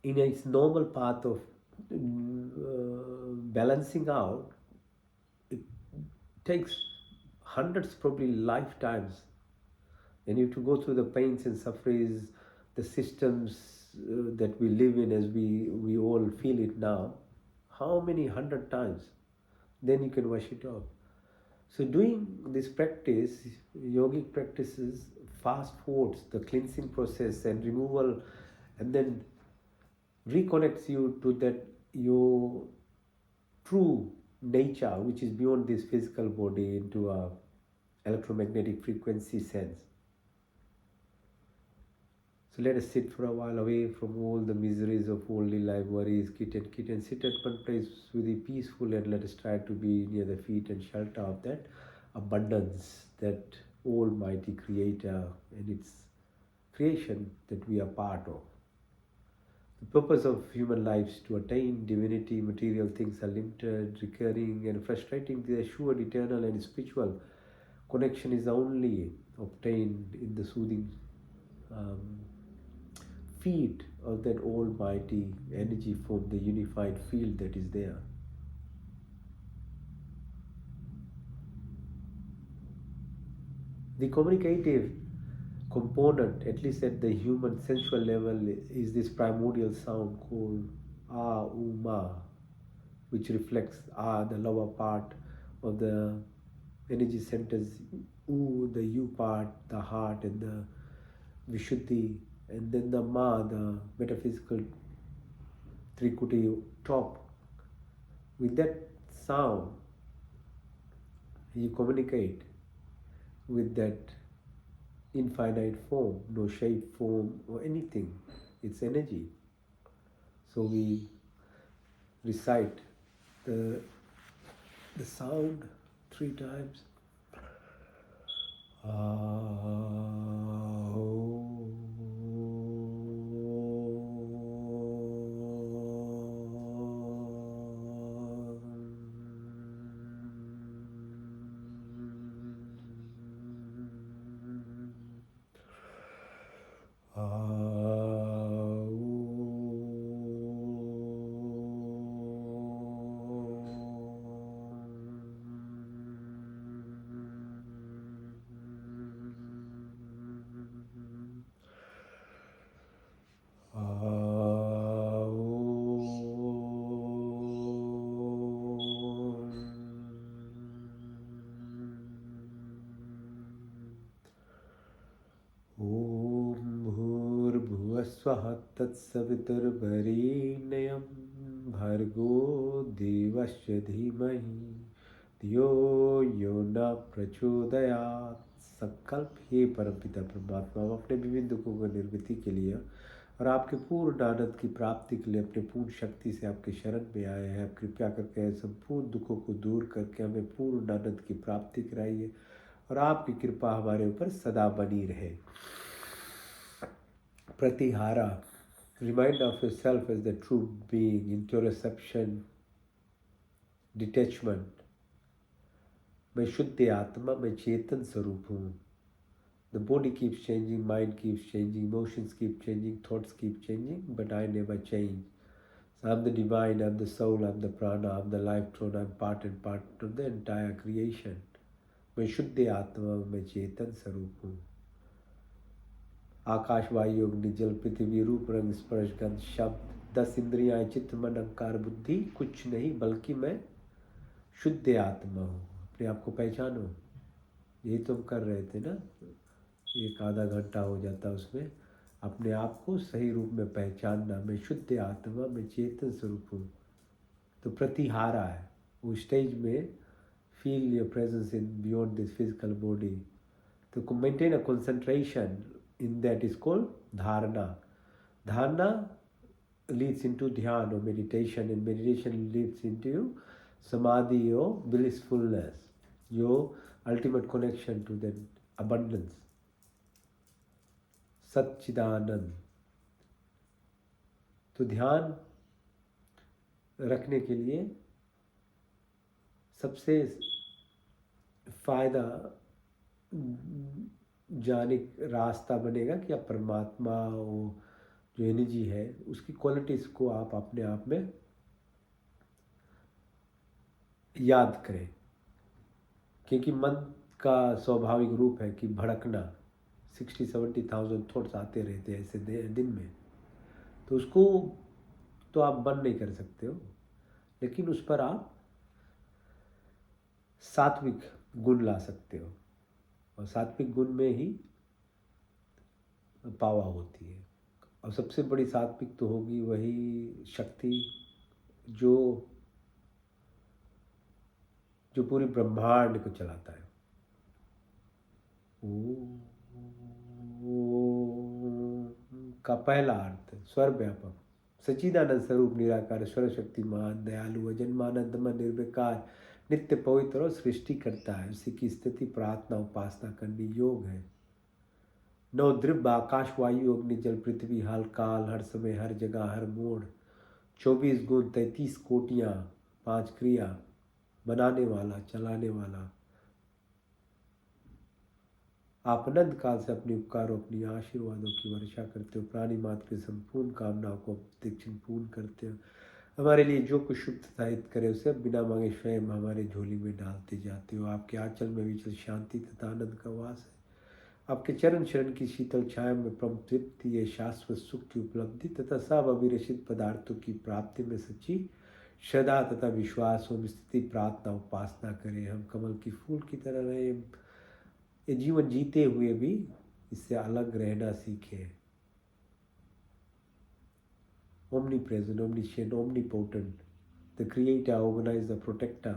in its normal path of balancing out, it takes hundreds, probably lifetimes, and you have to go through the pains and sufferings, the systems that we live in as we all feel it now. How many 100 times? Then you can wash it off. So doing this practice, yogic practices, fast forwards the cleansing process and removal, and then reconnects you to that your true nature, which is beyond this physical body, into a electromagnetic frequency sense. So let us sit for a while away from all the miseries of worldly life, worries, kitten. Sit at one place really peaceful, and let us try to be near the feet and shelter of that abundance, that Almighty Creator and its creation that we are part of. The purpose of human lives to attain divinity. Material things are limited, recurring and frustrating. The assured eternal and spiritual connection is only obtained in the soothing feet of that almighty energy from the unified field that is there. The communicative component, at least at the human sensual level, is this primordial sound called Ah Uma, which reflects Ah, the lower part of the energy centers, U, the U part, the heart, and the Vishuddhi, and then the Ma, the metaphysical Trikuti top. With that sound, you communicate with that infinite form, no shape, form, or anything. It's energy. So we recite the sound 3 times. स्वः तत्सवितुर्वरेण्यं भर्गो देवस्य धीमहि धियो यो न प्रचोदयात्। संकल्प। हे परमपिता परमात्मा, हम अपने विभिन्न दुखों को निर्वृत्ति के लिए और आपके पूर्ण आनंद की प्राप्ति के लिए अपने पूर्ण शक्ति से आपके शरण में आए हैं। आप कृपया करके संपूर्ण दुखों को दूर करके हमें पूर्ण आनंद की प्राप्ति कराइए और आपकी कृपा हमारे ऊपर सदा बनी रहे। Pratihara, remind of yourself as the true being, interoception, detachment. मैं शुद्ध आत्मा, मैं चेतन स्वरूप हूँ। The body keeps changing, mind keeps changing, emotions keep changing, thoughts keep changing, but I never change. So I'm the divine, I'm the soul, I'm the prana, I'm the life throne, I'm part and part of the entire creation. मैं शुद्ध आत्मा, मैं चेतन स्वरूप हूँ। आकाश वायु अग्नि जल पृथ्वी रूप रंग स्पर्श गंध शब्द 10 इंद्रियां चित्त मन अहंकार बुद्धि कुछ नहीं बल्कि मैं शुद्ध आत्मा हूँ। अपने आप को पहचानो। यही तो हम कर रहे थे ना, एक आधा घंटा हो जाता उसमें अपने आप को सही रूप में पहचानना। मैं शुद्ध आत्मा, मैं चेतन स्वरूप हूँ। तो प्रतिहारा है वो स्टेज में feel your presence in beyond this physical body. तो maintain a concentration in that is called dharana. Dharana leads into dhyan or meditation, and meditation leads into samadhi or blissfulness, your ultimate connection to that abundance, सच्चिदानंद। तो ध्यान रखने के लिए सबसे फायदा जाने रास्ता बनेगा कि आप परमात्मा वो जो एनर्जी है उसकी क्वालिटीज़ को आप अपने आप में याद करें। क्योंकि मन का स्वाभाविक रूप है कि भड़कना, 60-70,000 थॉट्स आते रहते हैं ऐसे दिन में। तो उसको तो आप बंद नहीं कर सकते हो, लेकिन उस पर आप सात्विक गुण ला सकते हो और सात्विक गुण में ही पावा होती है। और सबसे बड़ी सात्विक तो होगी वही शक्ति जो पूरी ब्रह्मांड को चलाता है। ओम का पहला अर्थ स्वर व्यापक, सच्चिदानंद स्वरूप, निराकार, स्वर शक्तिमान, दयालु, अजन्मानंदमय, निर्विकार, नित्य पवित्र और सृष्टि करता है। उसी की स्थिति प्रार्थना उपासना करनी योग है। 9 द्रव्य आकाश वायु अग्नि जल पृथ्वी हल काल, हर समय हर जगह हर मोड़, 24 गुण, 33 कोटियाँ, 5 क्रिया, बनाने वाला चलाने वाला। आप अनंत काल से अपने उपकारों अपनी आशीर्वादों की वर्षा करते हो। प्राणी मात्र की संपूर्ण कामनाओं को दीक्षिण पूर्ण करते हो। हमारे लिए जो कुछ शुभ तथा हित करे उसे बिना मांगे स्वयं हमारे झोली में डालते जाते हो। आपके आंचल में विचल शांति तथा आनंद का वास है। आपके चरण शरण की शीतल छाया में परम तृप्ति है, शाश्वत सुख की उपलब्धि तथा सब अविरसित पदार्थों की प्राप्ति में सच्ची श्रद्धा तथा विश्वास हो। स्थिति प्रार्थना उपासना करें, हम कमल की फूल की तरह रहे। ये जीवन जीते हुए भी इससे अलग रहना सीखें। Omnipresent, omniscient, omnipotent, the creator, organizer, protector.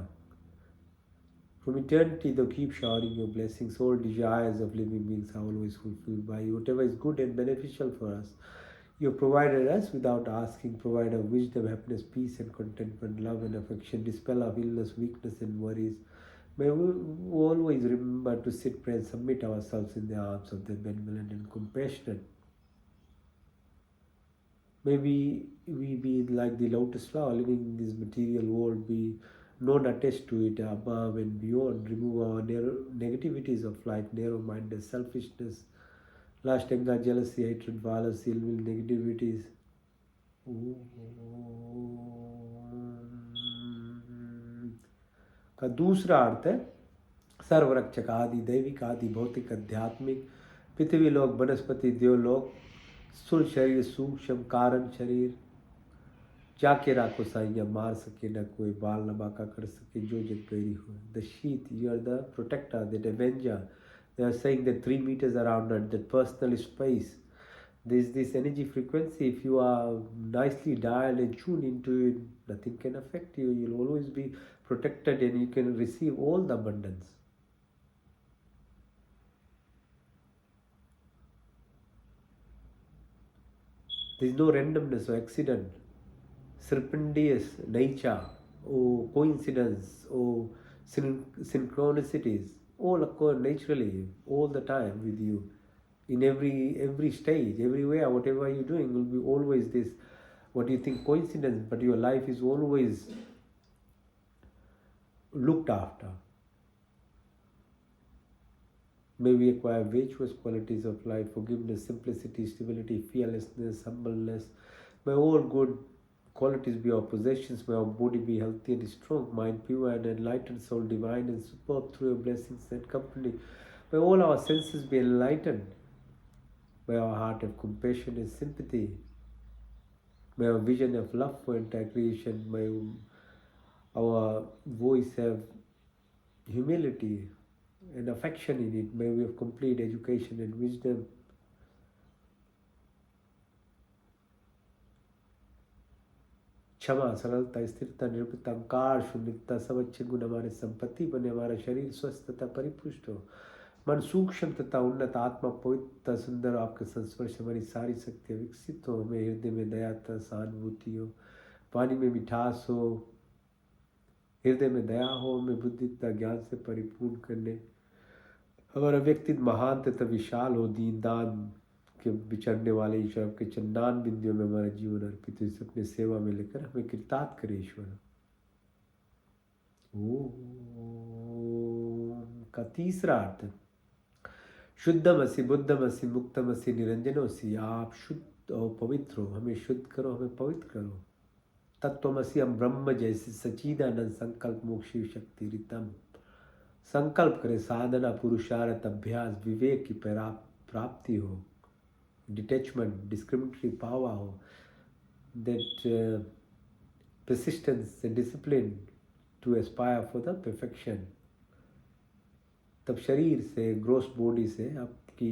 From eternity, thou keep showering your blessings. All desires of living beings are always fulfilled by you. Whatever is good and beneficial for us, You provided us without asking, provide us wisdom, happiness, peace and contentment, love and affection, dispel of illness, weakness and worries. May we always remember to sit, pray and submit ourselves in the arms of the benevolent and compassionate. May we be like the lotus flower living in this material world, be not attached to it, above and beyond. Remove our negativities of life, narrow-minded, selfishness, lust, anger, jealousy, hatred, violence, ill will, negativities. का दूसरा अर्थ है सर्वरक्षक आदि, दैविक आदि, भौतिक, आध्यात्मिक, पृथ्वी लोक, वनस्पति, देवलोक, स्थूल शरीर, सूक्ष्म कारण शरीर, जाके राखो साइया, मार सके न कोई, बाल न बाका कर सके जो जग पैरी हो. The sheath, you are the protector, the avenger. They are saying that 3 meters around it, that personal space. This energy frequency, if you are nicely dialed and tuned into it, nothing can affect you. You'll always be protected and you can receive all the abundance. There is no randomness or accident, serendipitous nature or coincidence or synchronicities. All occur naturally all the time with you. In every stage, everywhere, whatever you're doing will be always this, what you think coincidence, but your life is always looked after. May we acquire virtuous qualities of life, forgiveness, simplicity, stability, fearlessness, humbleness. May all good qualities be our possessions. May our body be healthy and strong, mind pure and enlightened, soul divine and superb through your blessings and company. May all our senses be enlightened. May our heart have compassion and sympathy. May our vision have love for entire creation. May our voice have humility and affection in it. May we have complete education and wisdom. क्षमा, सरलता, स्थिरता, निर्भरता, अहंकार, शून्यता, सब अच्छे गुण हमारे संपत्ति बने. हमारा शरीर स्वस्थ तथा परिपुष्ट हो, मन सूक्ष्म तथा उन्नत, आत्मा पवित्र सुंदर, आपके संस्पर्श हमारी सारी शक्तियाँ विकसित हो. हमें हृदय में दया तथा सहानुभूति हो, पानी में मिठास हो, हृदय में दया हो, हमें बुद्धि तथा ज्ञान से परिपूर्ण करने. हमारा व्यक्तित्व महान तथा विशाल हो, दीन दान के विचरने वाले ईश्वर के चंदान बिंदियों में हमारा जीवन अर्पित हो, अपने सेवा में लेकर हमें कृतार्थ करे ईश्वर. ओम का तीसरा अर्थ, शुद्धमसि, बुद्धमसि, मुक्तमसि, निरंजनोसि. आप शुद्ध और पवित्र हो, हमें शुद्ध करो, हमें पवित्र करो. तत्वमसि, हम ब्रह्म जैसे सच्चिदानंद, संकल्प मोक्ष शक्ति रितम. संकल्प करें, साधना, पुरुषार्थ, अभ्यास, विवेक की प्राप्ति हो, डिटैचमेंट, डिस्क्रिमिनेटरी पावर हो, that persistence and discipline to aspire for the perfection. तब शरीर से, ग्रोस बॉडी से आपकी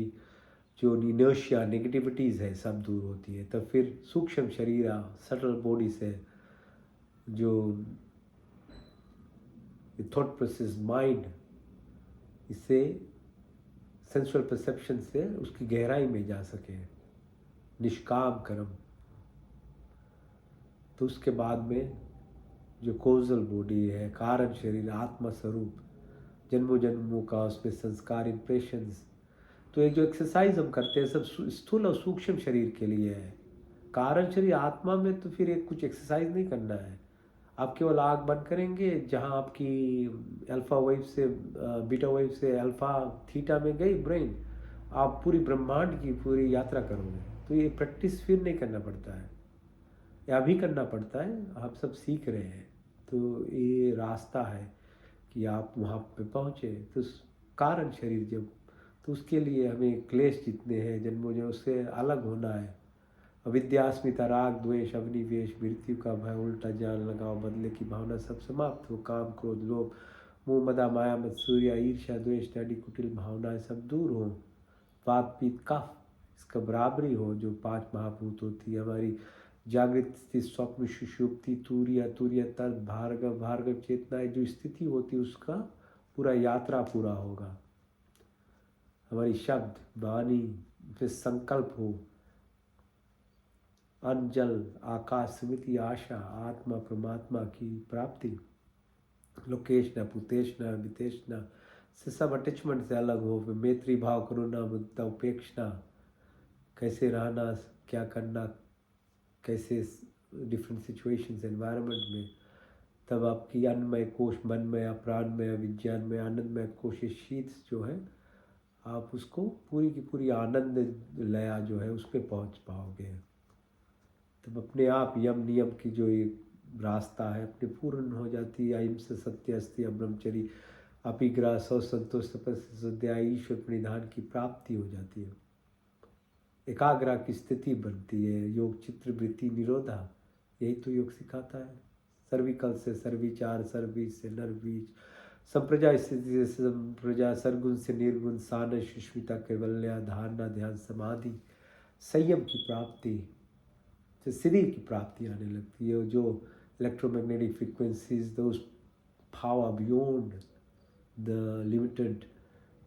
जो इनर्शिया, नेगेटिविटीज़ है सब दूर होती है. तब फिर सूक्ष्म शरीर, सटल बॉडी से जो थॉट प्रोसेस, माइंड, इससे सेंसुअल परसेप्शन से उसकी गहराई में जा सके, निष्काम कर्म. तो उसके बाद में जो कोजल बॉडी है, कारण शरीर, आत्मा स्वरूप, जन्मों जन्मों का उसमें संस्कार, इम्प्रेशंस. तो ये जो एक्सरसाइज हम करते हैं सब स्थूल और सूक्ष्म शरीर के लिए है. कारण शरीर, आत्मा में तो फिर एक कुछ एक्सरसाइज नहीं करना है. आप केवल आँख बंद करेंगे, जहाँ आपकी अल्फा वेव से बीटा वेव से अल्फा थीटा में गई ब्रेन, आप पूरी ब्रह्मांड की पूरी यात्रा करोगे. तो ये प्रैक्टिस फिर नहीं करना पड़ता है, या भी करना पड़ता है. आप सब सीख रहे हैं, तो ये रास्ता है कि आप वहाँ पे पहुँचे. तो कारण शरीर जब, तो उसके लिए हमें क्लेश जितने हैं जन्मों जन्म, उससे अलग होना है. अविद्यास्मिता, राग, द्वेष, अग्निवेश, मृत्यु का भय, उल्टा जान लगाओ, बदले की भावना सब समाप्त हो. काम, क्रोध, लोभ, मोह, मदा, माया, मत्सर्य, ईर्ष्या, द्वेष, डैडी, कुटिल भावनाएं सब दूर हो. वात, पित्त, कफ, इसका बराबरी हो, जो 5 महाभूत होती है. हमारी जागृत स्थिति, स्वप्न, सुषुप्ति, तूर्य, तुर्यतर, भार्गव, भार्गव चेतनाएं जो स्थिति होती है, उसका पूरा यात्रा पूरा होगा. हमारी शब्द, वाणी, फिर संकल्प हो, अन्न जल आकाश स्मृति आशा आत्मा परमात्मा की प्राप्ति, लोकेशना पुतेशना वितेशना से सब अटैचमेंट से अलग हो, मैत्री भाव करुणा मुक्ता उपेक्षना, कैसे रहना क्या करना कैसे डिफरेंट सिचुएशंस एनवायरनमेंट में, तब आपकी अन्नमय कोश मनमय प्राणमय विज्ञानमय आनंदमय कोश शीत जो है आप उसको पूरी की पूरी आनंद लया जो है उस पर पहुँच पाओगे। तब अपने आप यम नियम की जो एक रास्ता है अपने पूर्ण हो जाती है। अहिंसा सत्य अस्त्य ब्रह्मचरी अपिग्रह सौ संतोष तपस्या सद्या ईश्वर प्रणिधान की प्राप्ति हो जाती है। एकाग्रह की स्थिति बनती है। योग चित्र वृत्ति निरोधा, यही तो योग सिखाता है। सर्विकल से सर्विचार, सर्विस से नरवीच, संप्रजा स्थिति से संप्रजा, सरगुण से निर्गुण, सान सुष्मिता कैवल्या, धारणा ध्यान समाधि, संयम की प्राप्ति से शरीर की प्राप्ति आने लगती है। जो electromagnetic frequencies those power beyond the limited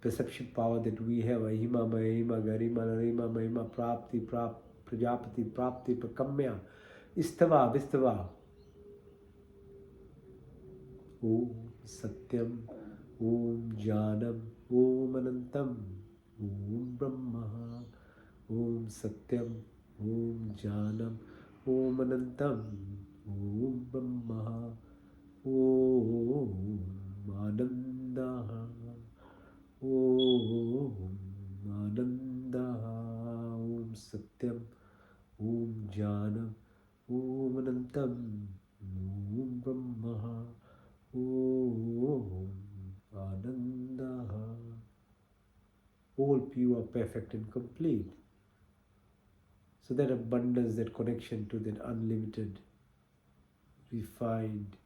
perception power that we have, ahima mahima garima larima mahima prapti prajapati prapti prakamya istava vistava, om satyam om jnanam om anantam om brahma, om satyam om jnanam om anantam om brahma, om आनंदा ओम आनंदा, ओम सत्यम ओम ज्ञानम ओम अनंतम ओम ब्रह्म, ओम Ananda, all pure, perfect and complete. So that abundance, that connection to that unlimited, refined,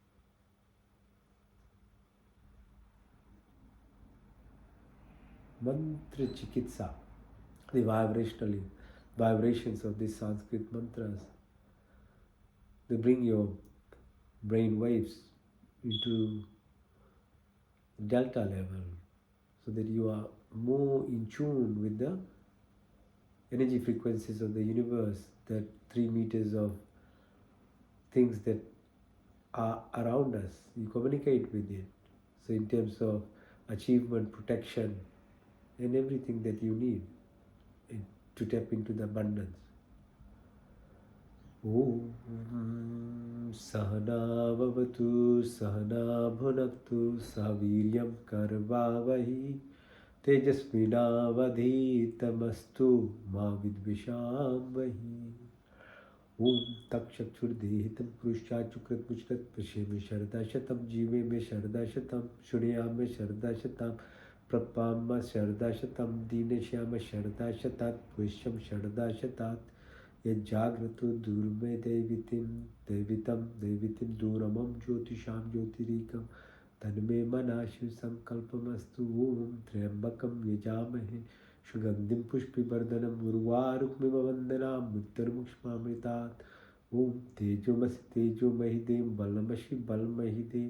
mantra chikitsa, the vibrations of these Sanskrit mantras, they bring your brain waves into delta level so that you are more in tune with the energy frequencies of the universe, that 3 meters of things that are around us. You communicate with it. So in terms of achievement, protection, and everything that you need to tap into the abundance. Om Sahana Vavatu Sahana Bhunaktu Saviryam Karvavahi Tejasvinavadhitamastu Ma Vidvishamahi. Om Takshakshurdehitam Purushachukrut Muchrat Prasheme Sharda Shatam Jive Me Sharda Shatam Shunyame Sharda Shatam Prapama Sharda Shatam Dinashyama Sharda Shatat Pusham Sharda Shatat Yajagratu Durme Devitam Duramam Jyotisham Jyotirikam Tanme Manashu Sankalpamastu. Om Triambakam Yajamahe Shugandim Pushpi Vardhanam Urvarukmima Vandanam Muttarmukshmamritat. Om Tejomasi Tejomahidem Balamashi Balmahide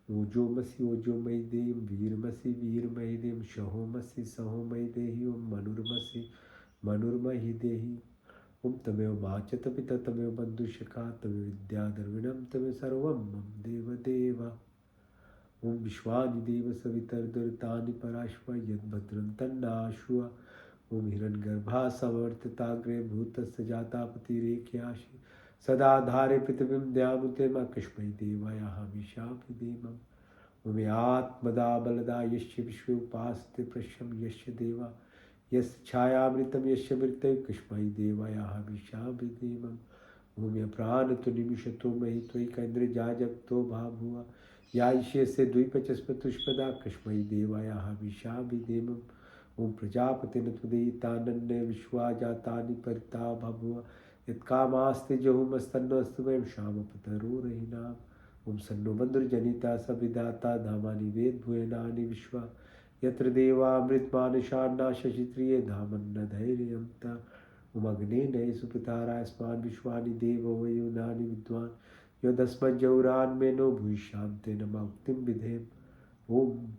Ojomasi Ojomahidem Virmasi Virmahidem Shahomasi Sahomaidehi Om Manurmasi Manurmahidehi. Om Tameo Machata Pita Tameo Bandhushaka Tameo Vidya Darvinam Tameo Sarvam Mam Deva Deva. Om Vishwani Deva Savitar Durtani Parashva Yad Bhadran Tannashua. Om Hirangarbha Savartatagre Bhuta Sajata Pati Rekyashi Sada Dhare Pritavim Dyamute Makashmai Devaya Hamishapi Devam. Om Atmada Balada Yasya Vishwe Upaste Prasham Yasya Deva Yas Chayamritam Yasya Vritam Kashmai Devaya Hamishapi Devam. Om Yapranato Nimishato Mahito Ikandre Jajakto Bhabhua Yaishe Se Dvipachaspatuspada Kashmai Devaya Hamishapi Devam. Om Prajapati Natudaitanande Vishwajatani Parita Bhabhua Yatkamaste Jahumastanno Astuvayam Shamapataro Rahinam. Om Sanno Bandhur Janita Sabidata Dhamani Ved Bhuyanani Vishwa Yatra Deva Amritmanishana Shashitriye Dhamanna Dhairyamta. Om Agne Nae Supitara Asman Vishwani Deva Vayunani Vidwan Yodasma Jauran Meno Bhuishante Namaktim Vidhem. Om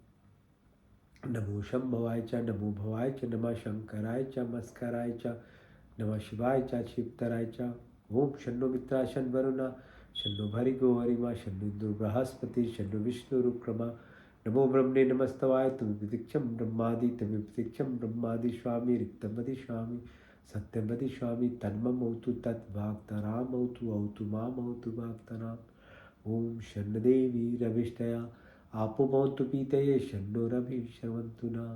Namo Shambhavaya Cha Namo Bhavaya Cha Namah Shankaraya Cha Maskaraya Cha Namah Shivaya Cha Shivtaraya Cha ओम शन्नो मित्रा शन वरुणा शन्नो भर्गो हरिमा शन्नो इंद्रो बृहस्पति शन्नो विष्णुरुक्रमा नमो ब्रह्मणे नमस्तवाय तुम प्रतीक्षम ब्रह्मादि तुम प्रतीक्षम ब्रह्मादि स्वामी रिक्तम वदिष्यामि सत्यम वदिष्यामि तन्मम औतु तद्वाक्तराम औतु औतु माम औतु वाक्तराम। ओम शन्न देवी रविष्टया आपो भवन्तु पीतये शन्नो रवि शर्वन्तु नः।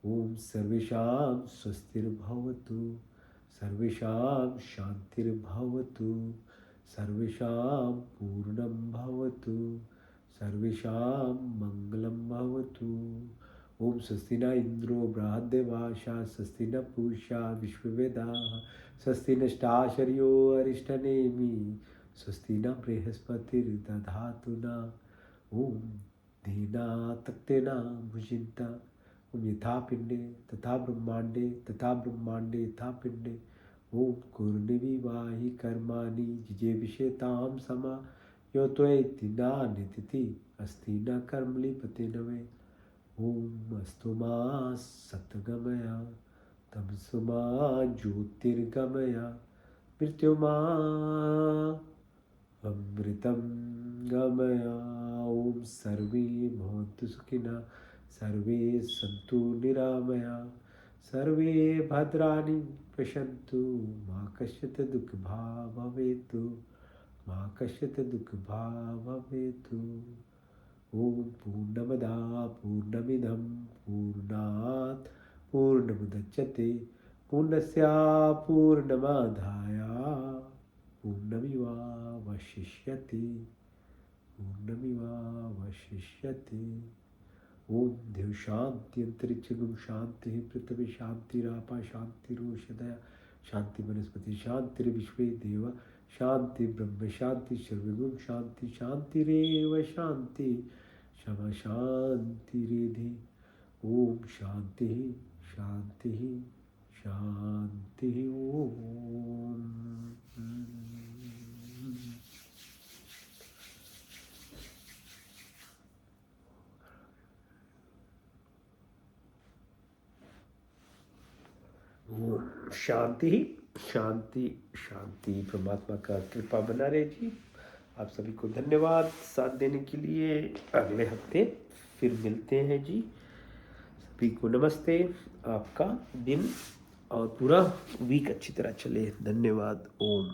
ओम सर्वेषां स्वस्तिर्भवतु सर्वेषां शान्तिर्भवतु सर्वेषां पूर्णं भवतु सर्वेषां मङ्गलं भवतु। ओम स्वस्ति न इन्द्रो बृहद्देवाशा स्वस्ति न पूषा विश्ववेदाः स्वस्ति नष्टाशर्यो अरिष्टनेमि स्वस्ति न बृहस्पतिर्दधातु नः। ओम धेना तक्तेना भुजिन्ता ओम यथा पिंडे तथा ब्रह्मांडे यथा पिंडे। ओम कुर्निविवाहि कर्माणि जिजे विषेतां समा यो त्वेति नानितिथि अस्ति न कर्मलिपते नवे। ओम अस्तु मा सत्गमया तमसु मा ज्योतिर्गमया मृत्युमा अमृतं गमया। ओम सर्वे भवन्तु सुखिनः सर्वे सन्तु निरामया सर्वे भद्राणि पश्यन्तु मा कश्चित् दुःखभाग् भवेत् मा कश्चित् दुःखभाग् भवेत्। ओम पूर्णमदा पूर्णमिदं पूर्णात् पूर्णमुदच्यते पूर्णस्य पूर्णमादाय पूर्णमेवावशिष्यते पूर्णमेवावशिष्यते। ओम देव शांति अंतरिक्ष गुम शांति पृथ्वी शांतिरापा शांतिरोषधय शांति वनस्पति शांतिर्विश्वे देव शांति ब्रह्म शांति सर्वगुण शांति शांतिरेव शांति क्षमा शांतिरेधि। ओम शांति शांति शांति। ओम ओम शांति शांति शांति। परमात्मा का कृपा बना रहे जी। आप सभी को धन्यवाद साथ देने के लिए। अगले हफ्ते फिर मिलते हैं जी। सभी को नमस्ते। आपका दिन और पूरा वीक अच्छी तरह चले। धन्यवाद। ओम।